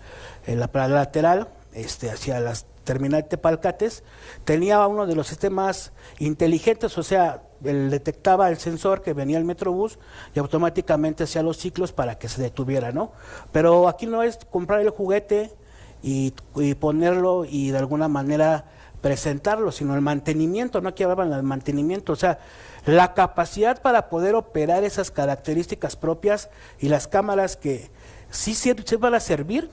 la lateral, hacia las terminal Tepalcates, tenía uno de los sistemas inteligentes, o sea, él detectaba el sensor que venía el Metrobús y automáticamente hacía los ciclos para que se detuviera, ¿no? Pero aquí no es comprar el juguete y ponerlo y de alguna manera presentarlo, sino el mantenimiento, no aquí hablaban del mantenimiento, o sea, la capacidad para poder operar esas características propias, y las cámaras que sí van a servir.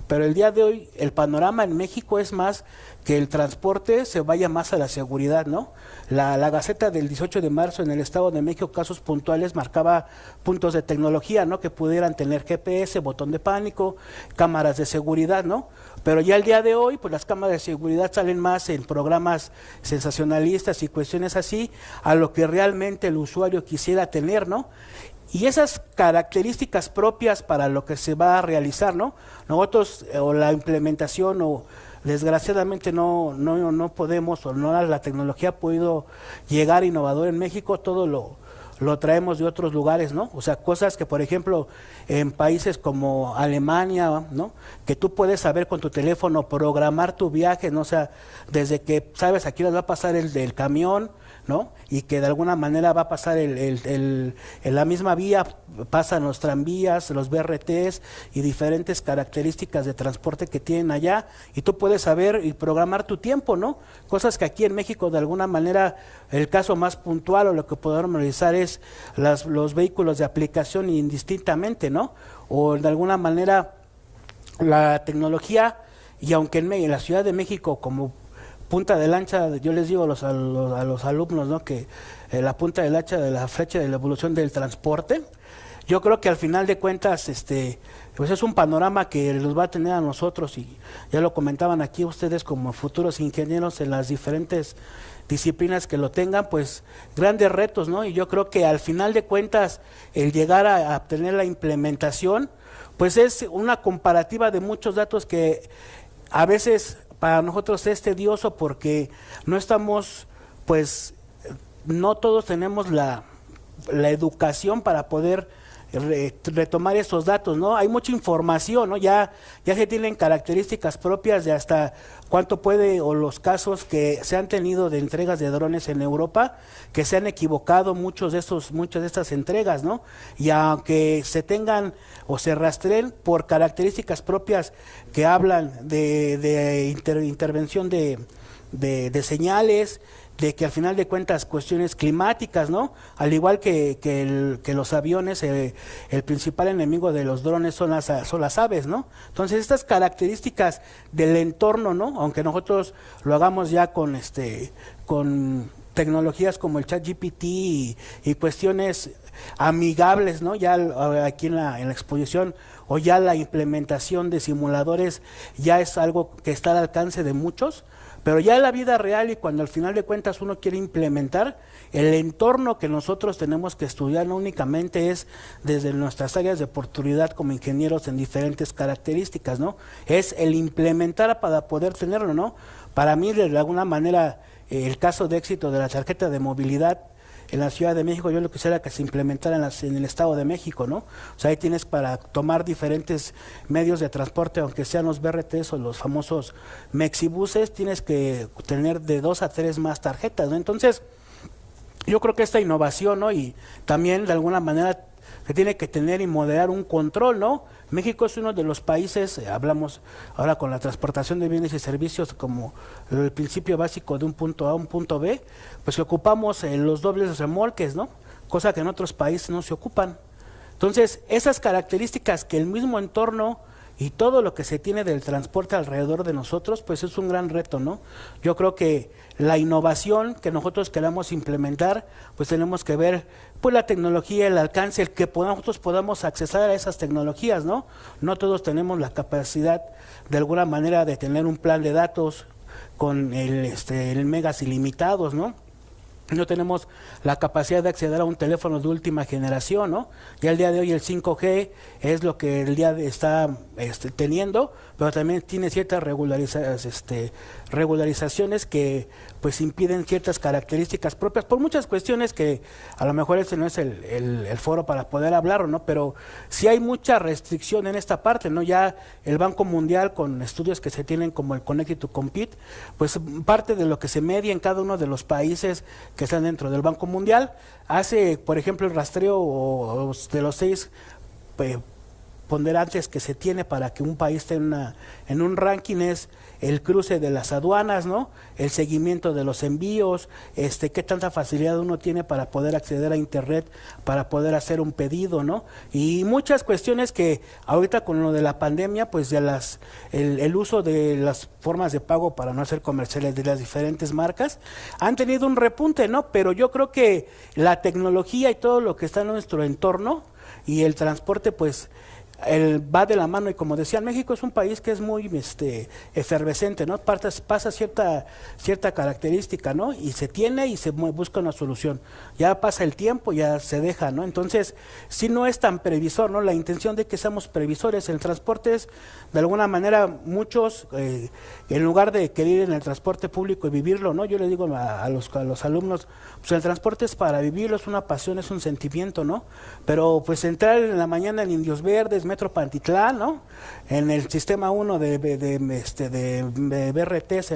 Pero el día de hoy el panorama en México es más que el transporte se vaya más a la seguridad, ¿no? La Gaceta del 18 de marzo en el Estado de México, casos puntuales, marcaba puntos de tecnología, ¿no? Que pudieran tener GPS, botón de pánico, cámaras de seguridad, ¿no? Pero ya el día de hoy, pues las cámaras de seguridad salen más en programas sensacionalistas y cuestiones así, a lo que realmente el usuario quisiera tener, ¿no? Y esas características propias para lo que se va a realizar, ¿no? Nosotros, o la implementación, o desgraciadamente no podemos, o no la tecnología ha podido llegar innovador en México, todo lo traemos de otros lugares, ¿no? O sea, cosas que, por ejemplo, en países como Alemania, ¿no? Que tú puedes saber con tu teléfono, programar tu viaje, ¿no? O sea, desde que sabes aquí va a pasar el del camión, ¿no? Y que de alguna manera va a pasar en la misma vía, pasan los tranvías, los BRTs y diferentes características de transporte que tienen allá, y tú puedes saber y programar tu tiempo, ¿no? Cosas que aquí en México de alguna manera, el caso más puntual o lo que podemos realizar es los vehículos de aplicación indistintamente, ¿no? O de alguna manera la tecnología, y aunque en la Ciudad de México como punta de lancha, yo les digo a los alumnos, ¿no? Que la punta de lancha de la flecha de la evolución del transporte, yo creo que al final de cuentas, pues es un panorama que los va a tener a nosotros, y ya lo comentaban aquí ustedes como futuros ingenieros en las diferentes disciplinas que lo tengan, pues grandes retos, ¿no? Y yo creo que al final de cuentas el llegar a tener la implementación, pues es una comparativa de muchos datos que a veces para nosotros es tedioso, porque no estamos, pues no todos tenemos la educación para poder retomar esos datos, ¿no? Hay mucha información, ¿no? Ya se tienen características propias de hasta cuánto puede, o los casos que se han tenido de entregas de drones en Europa, que se han equivocado muchas de estas entregas, ¿no? Y aunque se tengan o se rastreen por características propias que hablan de intervención de señales, de que al final de cuentas cuestiones climáticas, ¿no? Al igual que los aviones, el principal enemigo de los drones son las aves, ¿no? Entonces estas características del entorno, ¿no? Aunque nosotros lo hagamos ya con tecnologías como el ChatGPT y cuestiones amigables, ¿no? Ya aquí en la exposición, o ya la implementación de simuladores ya es algo que está al alcance de muchos. Pero ya en la vida real, y cuando al final de cuentas uno quiere implementar, el entorno que nosotros tenemos que estudiar no únicamente es desde nuestras áreas de oportunidad como ingenieros en diferentes características, ¿no? Es el implementar para poder tenerlo, ¿no? Para mí, de alguna manera, el caso de éxito de la tarjeta de movilidad en la Ciudad de México, yo lo quisiera que se implementara en el Estado de México, ¿no? O sea, ahí tienes para tomar diferentes medios de transporte, aunque sean los BRTs o los famosos mexibuses, tienes que tener de 2 a 3 más tarjetas, ¿no? Entonces, yo creo que esta innovación, ¿no? Y también de alguna manera se tiene que tener y moderar un control, ¿no? México es uno de los países, hablamos ahora con la transportación de bienes y servicios como el principio básico de un punto A a un punto B, pues que ocupamos los dobles remolques, ¿no? Cosa que en otros países no se ocupan. Entonces, esas características que el mismo entorno y todo lo que se tiene del transporte alrededor de nosotros, pues es un gran reto, ¿no? Yo creo que la innovación que nosotros queramos implementar, pues tenemos que ver pues la tecnología, el alcance, el que nosotros podamos accesar a esas tecnologías, ¿no? No todos tenemos la capacidad de alguna manera de tener un plan de datos con el megas ilimitados, ¿no? No tenemos la capacidad de acceder a un teléfono de última generación, ¿no? Ya el día de hoy el 5G es lo que el día está teniendo, pero también tiene ciertas regularizaciones que pues impiden ciertas características propias por muchas cuestiones que a lo mejor ese no es el foro para poder hablarlo, ¿no? Pero sí hay mucha restricción en esta parte, ¿no? Ya el Banco Mundial, con estudios que se tienen como el Connected to Compete, pues parte de lo que se media en cada uno de los países que están dentro del Banco Mundial, hace, por ejemplo, el rastreo de los 6 ponderantes que se tiene para que un país esté en un ranking es el cruce de las aduanas, ¿no? El seguimiento de los envíos, qué tanta facilidad uno tiene para poder acceder a internet, para poder hacer un pedido, ¿no? Y muchas cuestiones que ahorita con lo de la pandemia, pues de el uso de las formas de pago para no hacer comerciales de las diferentes marcas, han tenido un repunte, ¿no? Pero yo creo que la tecnología y todo lo que está en nuestro entorno y el transporte, pues va de la mano, y como decían, México es un país que es muy efervescente, ¿no? Pasa cierta característica, ¿no? Y se tiene y se busca una solución. Ya pasa el tiempo, ya se deja, ¿no? Entonces, si no es tan previsor, ¿no? La intención de que seamos previsores en el transporte es, de alguna manera, muchos, en lugar de querer ir en el transporte público y vivirlo, ¿no? Yo le digo a los alumnos, pues el transporte es para vivirlo, es una pasión, es un sentimiento, ¿no? Pero pues entrar en la mañana en Indios Verdes, Metro Pantitlán, ¿no? En el sistema 1 de BRTs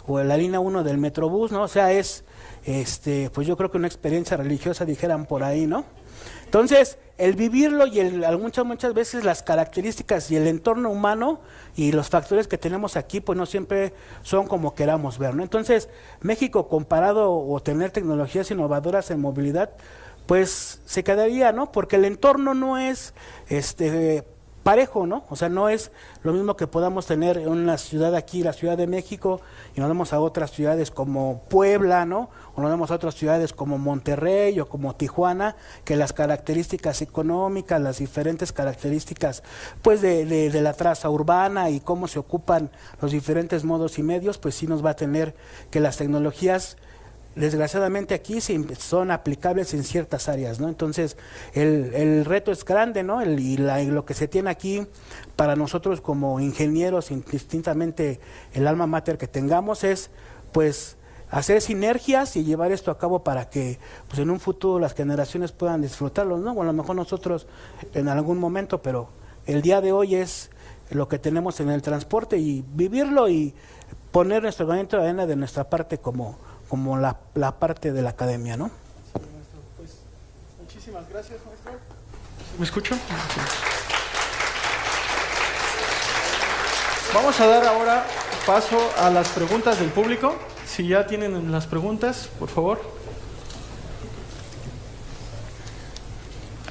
o en la línea 1 del Metrobús, ¿no? O sea, es pues yo creo que una experiencia religiosa, dijeran por ahí, ¿no? Entonces, el vivirlo y muchas veces las características y el entorno humano y los factores que tenemos aquí, pues no siempre son como queramos ver, ¿no? Entonces, México comparado o tener tecnologías innovadoras en movilidad, pues se quedaría, ¿no? Porque el entorno no es parejo, ¿no? O sea, no es lo mismo que podamos tener en una ciudad aquí, la Ciudad de México, y nos vamos a otras ciudades como Puebla, ¿no? O nos vamos a otras ciudades como Monterrey o como Tijuana, que las características económicas, las diferentes características, pues de la traza urbana y cómo se ocupan los diferentes modos y medios, pues sí nos va a tener que las tecnologías, desgraciadamente aquí son aplicables en ciertas áreas, ¿no? Entonces el reto es grande, ¿no? Y lo que se tiene aquí para nosotros como ingenieros, indistintamente el alma mater que tengamos, es pues hacer sinergias y llevar esto a cabo para que pues en un futuro las generaciones puedan disfrutarlo, ¿no? Bueno, a lo mejor nosotros en algún momento, pero el día de hoy es lo que tenemos en el transporte y vivirlo y poner nuestro granito de arena de nuestra parte como la parte de la academia, ¿no? Sí, maestro. Pues, muchísimas gracias, maestro. ¿Me escucho? Vamos a dar ahora paso a las preguntas del público. Si ya tienen las preguntas, por favor.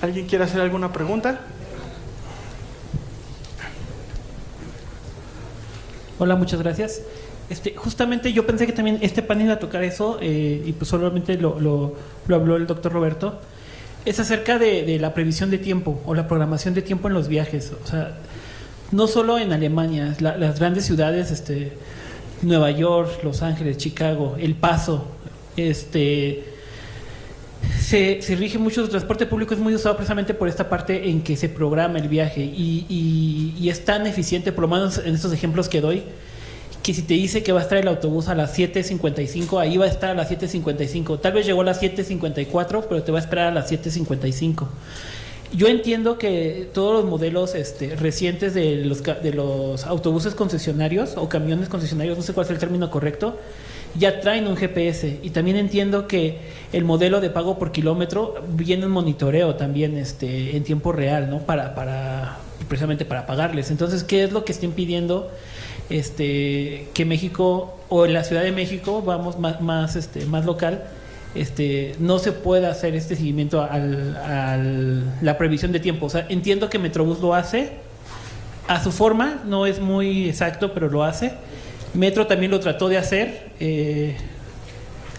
¿Alguien quiere hacer alguna pregunta? Hola, muchas gracias. Justamente yo pensé que también este panel iba a tocar eso, y pues solamente lo habló el doctor Roberto. Es acerca de la previsión de tiempo o la programación de tiempo en los viajes. O sea, no solo en Alemania, las grandes ciudades, Nueva York, Los Ángeles, Chicago, El Paso, se rige mucho. El transporte público es muy usado precisamente por esta parte en que se programa el viaje y es tan eficiente, por lo menos en estos ejemplos que doy, que si te dice que va a estar el autobús a las 7:55, ahí va a estar a las 7:55. Tal vez llegó a las 7:54, pero te va a esperar a las 7:55. Yo entiendo que todos los modelos recientes de los autobuses concesionarios o camiones concesionarios, no sé cuál es el término correcto, ya traen un GPS, y también entiendo que el modelo de pago por kilómetro viene un monitoreo también en tiempo real, ¿no? Precisamente para pagarles. Entonces, ¿qué es lo que está impidiendo que México o en la Ciudad de México, vamos más local, no se pueda hacer este seguimiento a la previsión de tiempo? O sea, entiendo que Metrobús lo hace a su forma, no es muy exacto, pero lo hace. Metro también lo trató de hacer.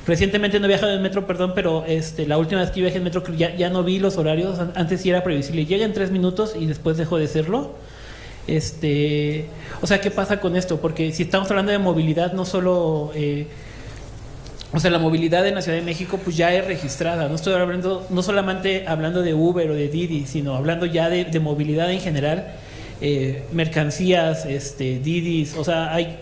Recientemente no he viajado en metro, perdón, pero la última vez que viajé en metro ya no vi los horarios. Antes sí era previsible, llega en 3 minutos y después dejó de serlo. O sea, ¿qué pasa con esto? Porque si estamos hablando de movilidad, no solo la movilidad en la Ciudad de México pues ya es registrada. No estoy hablando, no solamente hablando de Uber o de Didi, sino hablando ya de movilidad en general, mercancías, Didis, o sea, hay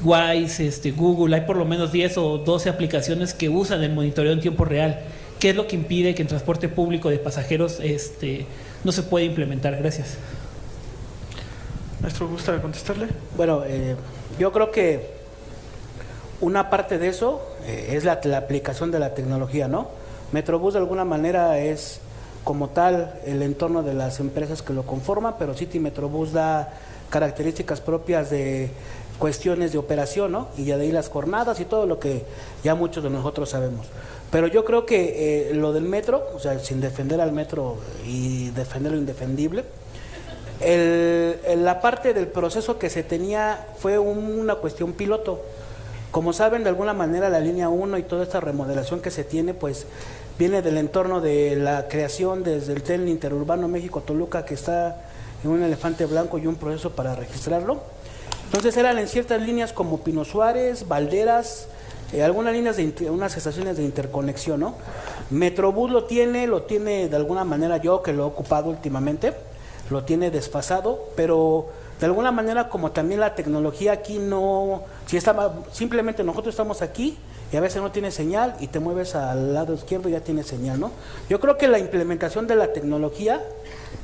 Wise, Google, hay por lo menos 10 o 12 aplicaciones que usan el monitoreo en tiempo real. ¿Qué es lo que impide que en transporte público de pasajeros no se pueda implementar? Gracias. Maestro, ¿gusta contestarle? Bueno, yo creo que una parte de eso es la aplicación de la tecnología, ¿no? Metrobús de alguna manera es como tal el entorno de las empresas que lo conforman, pero City Metrobús da características propias de cuestiones de operación, ¿no? Y ya de ahí las jornadas y todo lo que ya muchos de nosotros sabemos. Pero yo creo que lo del metro, o sea, sin defender al metro y defender lo indefendible, la parte del proceso que se tenía fue una cuestión piloto. Como saben, de alguna manera la línea 1 y toda esta remodelación que se tiene, pues viene del entorno de la creación desde el tren interurbano México-Toluca, que está en un elefante blanco y un proceso para registrarlo. Entonces eran en ciertas líneas como Pino Suárez, Valderas, algunas líneas de unas estaciones de interconexión, ¿no? Metrobús lo tiene de alguna manera, yo que lo he ocupado últimamente, lo tiene desfasado, pero de alguna manera como también la tecnología aquí no, simplemente nosotros estamos aquí y a veces no tiene señal y te mueves al lado izquierdo y ya tiene señal, ¿no? Yo creo que la implementación de la tecnología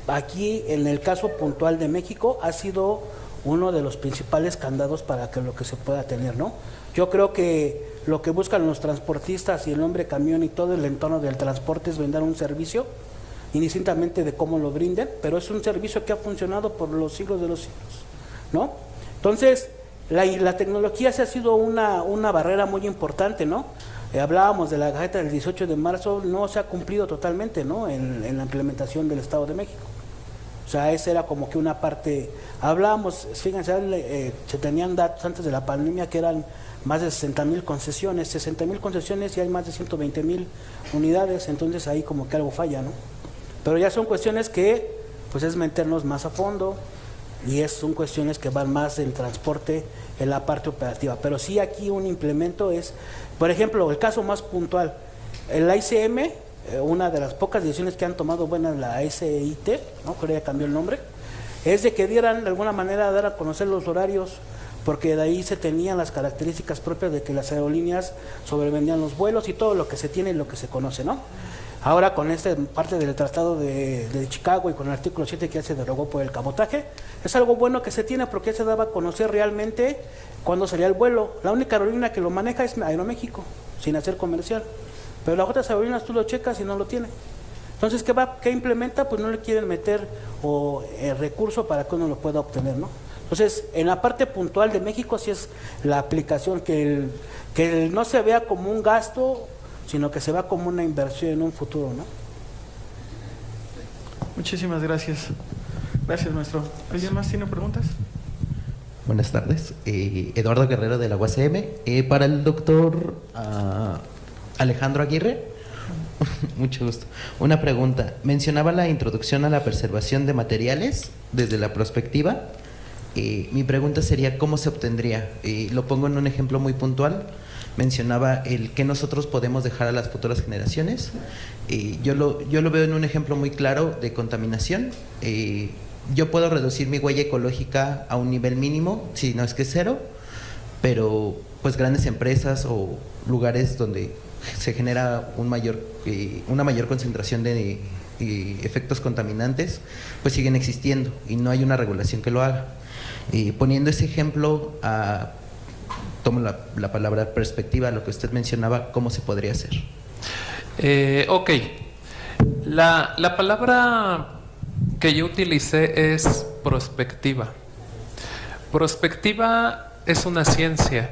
aquí en el caso puntual de México ha sido uno de los principales candados para que lo que se pueda tener, ¿no? Yo creo que lo que buscan los transportistas y el hombre camión y todo el entorno del transporte es brindar un servicio, indistintamente de cómo lo brinden, pero es un servicio que ha funcionado por los siglos de los siglos, ¿no? Entonces, la tecnología se ha sido una barrera muy importante, ¿no? Hablábamos de la Gaceta del 18 de marzo, no se ha cumplido totalmente, ¿no? En la implementación del Estado de México. O sea, esa era como que una parte. Hablábamos, fíjense, se tenían datos antes de la pandemia que eran más de 60,000 concesiones, 60,000 concesiones y hay más de 120,000 unidades, entonces ahí como que algo falla, ¿no? Pero ya son cuestiones que, pues es meternos más a fondo y son cuestiones que van más del transporte en la parte operativa. Pero sí aquí un implemento es, por ejemplo, el caso más puntual, el ICM, una de las pocas decisiones que han tomado buenas la SIT, ¿no? Creo que ya cambió el nombre, es de que dieran de alguna manera dar a conocer los horarios, porque de ahí se tenían las características propias de que las aerolíneas sobrevendían los vuelos y todo lo que se tiene y lo que se conoce, ¿no? Ahora con esta parte del Tratado de Chicago y con el artículo 7 que ya se derogó por el cabotaje, es algo bueno que se tiene porque ya se daba a conocer realmente cuándo salía el vuelo. La única aerolínea que lo maneja es Aeroméxico, sin hacer comercial. Pero las otras aerolíneas tú lo checas y no lo tiene. Entonces, ¿qué implementa? Pues no le quieren meter recurso para que uno lo pueda obtener, ¿no? Entonces, en la parte puntual de México sí es la aplicación, que no se vea como un gasto, sino que se vea como una inversión en un futuro, ¿no? Muchísimas gracias. Gracias, maestro. ¿Alguien más tiene preguntas? Buenas tardes. Eduardo Guerrero de la UACM. Para el doctor Alejandro Aguirre, mucho gusto. Una pregunta. Mencionaba la introducción a la preservación de materiales desde la perspectiva. Mi pregunta sería, ¿cómo se obtendría? Lo pongo en un ejemplo muy puntual. Mencionaba el que nosotros podemos dejar a las futuras generaciones. Yo lo veo en un ejemplo muy claro de contaminación. Yo puedo reducir mi huella ecológica a un nivel mínimo, si no es que cero, pero pues grandes empresas o lugares donde se genera una mayor concentración de efectos contaminantes, pues siguen existiendo y no hay una regulación que lo haga. Poniendo ese ejemplo, tomo la palabra perspectiva, lo que usted mencionaba, ¿cómo se podría hacer? Ok. La palabra que yo utilicé es prospectiva. Prospectiva es una ciencia.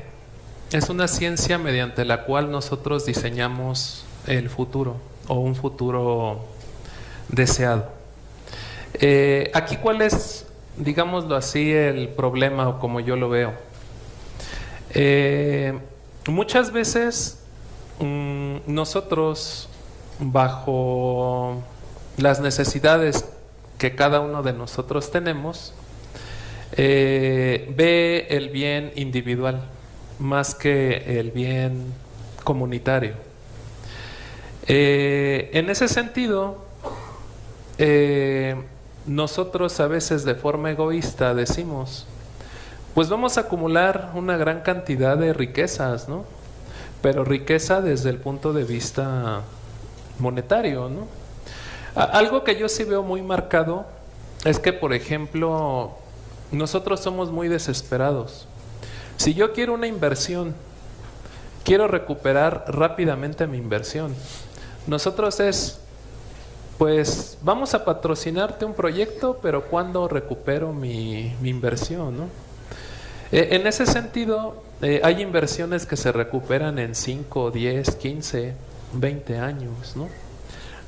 Es una ciencia mediante la cual nosotros diseñamos el futuro o un futuro deseado. Aquí, ¿cuál es, digámoslo así, el problema o como yo lo veo? Muchas veces nosotros, bajo las necesidades que cada uno de nosotros tenemos, ve el bien individual más que el bien comunitario. En ese sentido, nosotros a veces de forma egoísta decimos, pues vamos a acumular una gran cantidad de riquezas, ¿no? Pero riqueza desde el punto de vista monetario, ¿no? Algo que yo sí veo muy marcado es que, por ejemplo, nosotros somos muy desesperados. Si yo quiero una inversión, quiero recuperar rápidamente mi inversión. Nosotros pues vamos a patrocinarte un proyecto, pero ¿cuándo recupero mi inversión, ¿no? En ese sentido, hay inversiones que se recuperan en 5, 10, 15, 20 años, ¿no?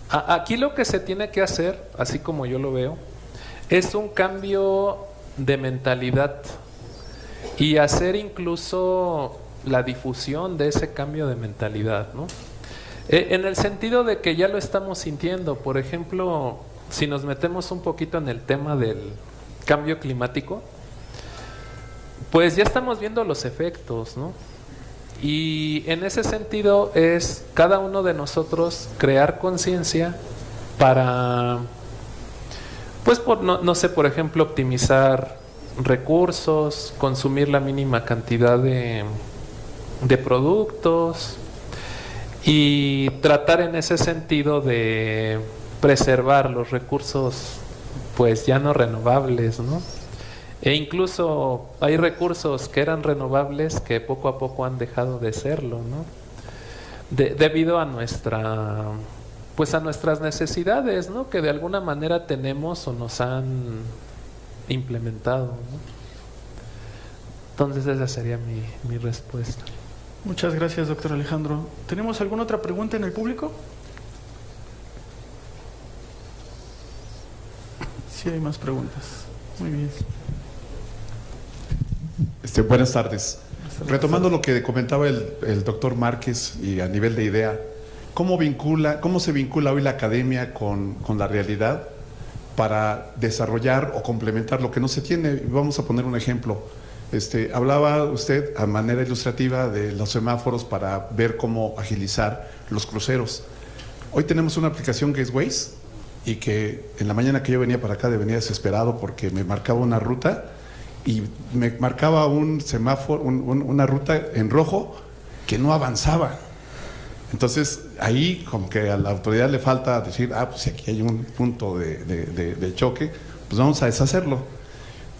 Aquí lo que se tiene que hacer, así como yo lo veo, es un cambio de mentalidad y hacer incluso la difusión de ese cambio de mentalidad, ¿no? En el sentido de que ya lo estamos sintiendo. Por ejemplo, si nos metemos un poquito en el tema del cambio climático, pues ya estamos viendo los efectos, ¿no? Y en ese sentido es cada uno de nosotros crear conciencia para, pues no sé, por ejemplo, optimizar recursos, consumir la mínima cantidad de productos y tratar en ese sentido de preservar los recursos pues ya no renovables, ¿no? E incluso hay recursos que eran renovables que poco a poco han dejado de serlo, ¿no? Debido a pues a nuestras necesidades, ¿no? Que de alguna manera tenemos o nos han implementado, ¿no? Entonces esa sería mi respuesta. Muchas gracias, doctor Alejandro. ¿Tenemos alguna otra pregunta en el público? Sí, hay más preguntas. Muy bien. Buenas tardes. Retomando lo que comentaba el doctor Márquez y a nivel de idea, ¿cómo se vincula hoy la academia con la realidad para desarrollar o complementar lo que no se tiene? Vamos a poner un ejemplo. Hablaba usted a manera ilustrativa de los semáforos para ver cómo agilizar los cruceros. Hoy tenemos una aplicación que es Waze y que en la mañana que yo venía para acá venía desesperado porque me marcaba una ruta y me marcaba un semáforo, una ruta en rojo que no avanzaba. Entonces ahí como que a la autoridad le falta decir, pues si aquí hay un punto de choque, pues vamos a deshacerlo.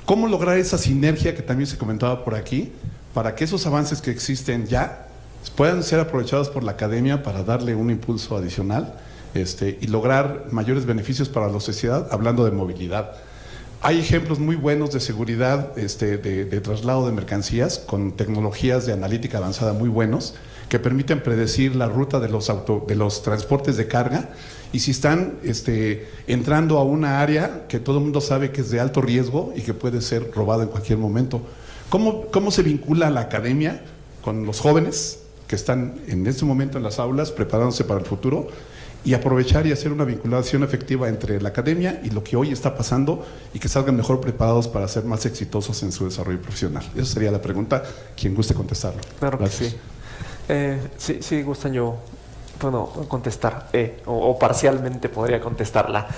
¿Cómo lograr esa sinergia que también se comentaba por aquí para que esos avances que existen ya puedan ser aprovechados por la academia para darle un impulso adicional y lograr mayores beneficios para la sociedad, hablando de movilidad? Hay ejemplos muy buenos de seguridad, de traslado de mercancías con tecnologías de analítica avanzada muy buenos que permiten predecir la ruta de los transportes de carga y si están entrando a una área que todo el mundo sabe que es de alto riesgo y que puede ser robada en cualquier momento. ¿Cómo se vincula la academia con los jóvenes que están en este momento en las aulas preparándose para el futuro y aprovechar y hacer una vinculación efectiva entre la academia y lo que hoy está pasando y que salgan mejor preparados para ser más exitosos en su desarrollo profesional? Esa sería la pregunta, quien guste contestarlo. Claro que sí. Sí, gustan yo, contestar, o parcialmente podría contestarla.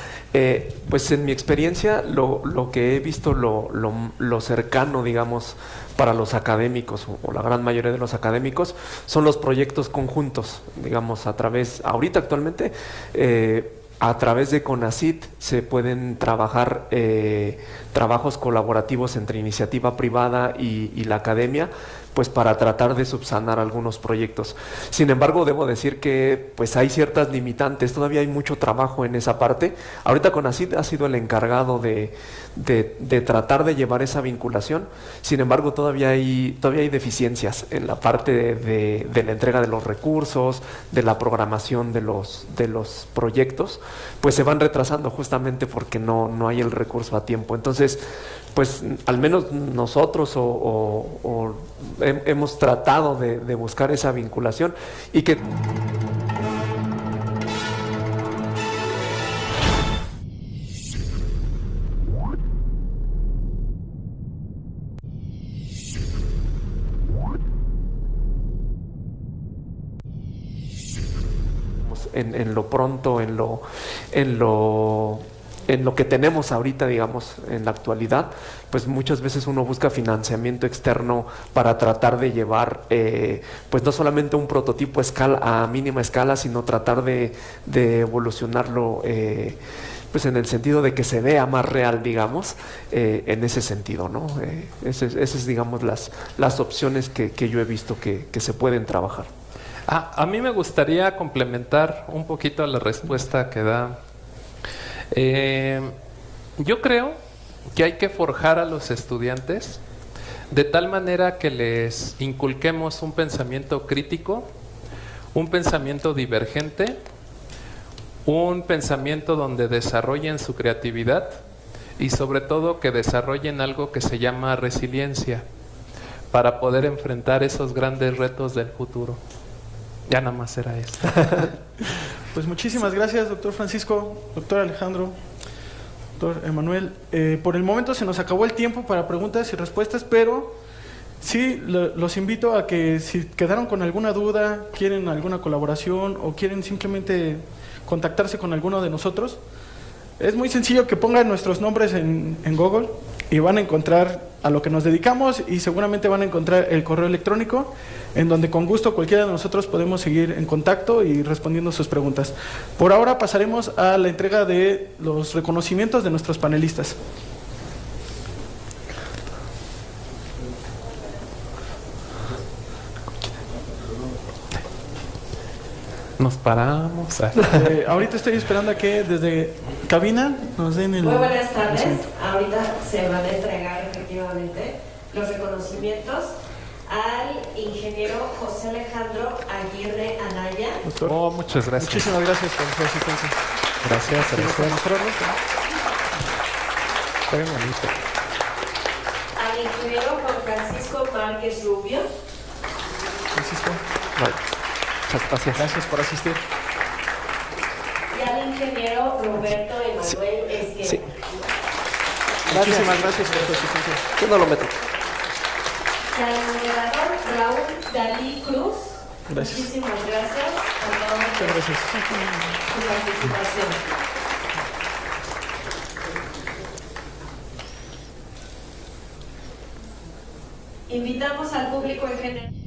Pues en mi experiencia, lo que he visto, lo cercano, digamos, para los académicos, o la gran mayoría de los académicos, son los proyectos conjuntos, digamos, ahorita actualmente, a través de CONACYT se pueden trabajar trabajos colaborativos entre iniciativa privada y la academia, pues para tratar de subsanar algunos proyectos. Sin embargo, debo decir que pues hay ciertas limitantes, todavía hay mucho trabajo en esa parte. Ahorita CONACYT ha sido el encargado de tratar de llevar esa vinculación. Sin embargo, todavía hay deficiencias en la parte de la entrega de los recursos, de la programación de los proyectos, pues se van retrasando justamente porque no hay el recurso a tiempo. Entonces, pues al menos nosotros hemos tratado de buscar esa vinculación y que en lo pronto, en lo que tenemos ahorita, digamos, en la actualidad, pues muchas veces uno busca financiamiento externo para tratar de llevar, pues no solamente un prototipo a mínima escala, sino tratar de evolucionarlo, pues en el sentido de que se vea más real, digamos, en ese sentido, ¿no? Esas es, digamos, las opciones que yo he visto que se pueden trabajar. A mí me gustaría complementar un poquito la respuesta que da Yo creo que hay que forjar a los estudiantes de tal manera que les inculquemos un pensamiento crítico, un pensamiento divergente, un pensamiento donde desarrollen su creatividad y sobre todo que desarrollen algo que se llama resiliencia para poder enfrentar esos grandes retos del futuro. Ya nada más era eso. Pues muchísimas gracias, doctor Francisco, doctor Alejandro, doctor Emanuel. Por el momento se nos acabó el tiempo para preguntas y respuestas, pero sí los invito a que si quedaron con alguna duda, quieren alguna colaboración o quieren simplemente contactarse con alguno de nosotros, es muy sencillo que pongan nuestros nombres en Google y van a encontrar a lo que nos dedicamos y seguramente van a encontrar el correo electrónico en donde con gusto cualquiera de nosotros podemos seguir en contacto y respondiendo sus preguntas. Por ahora pasaremos a la entrega de los reconocimientos de nuestros panelistas. Nos paramos. Ahorita estoy esperando a que desde cabina nos den el... Muy buenas tardes. el Ahorita se van a entregar efectivamente los reconocimientos al ingeniero José Alejandro Aguirre Anaya. doctor. Oh, muchas gracias. Muchísimas gracias por su asistencia. Gracias. ¿Quieren mostrarlos? Está bien bonito. Al ingeniero Juan Francisco Márquez Rubio. Francisco, Vale. Muchas gracias. gracias por asistir. Y al ingeniero Roberto Emanuel Esquer. Sí. Muchísimas gracias por su asistencia. Yo no lo meto. Y al moderador Raúl Dalí Cruz. Gracias. Muchísimas gracias por toda Muchas gracias. su participación. Invitamos al público en general.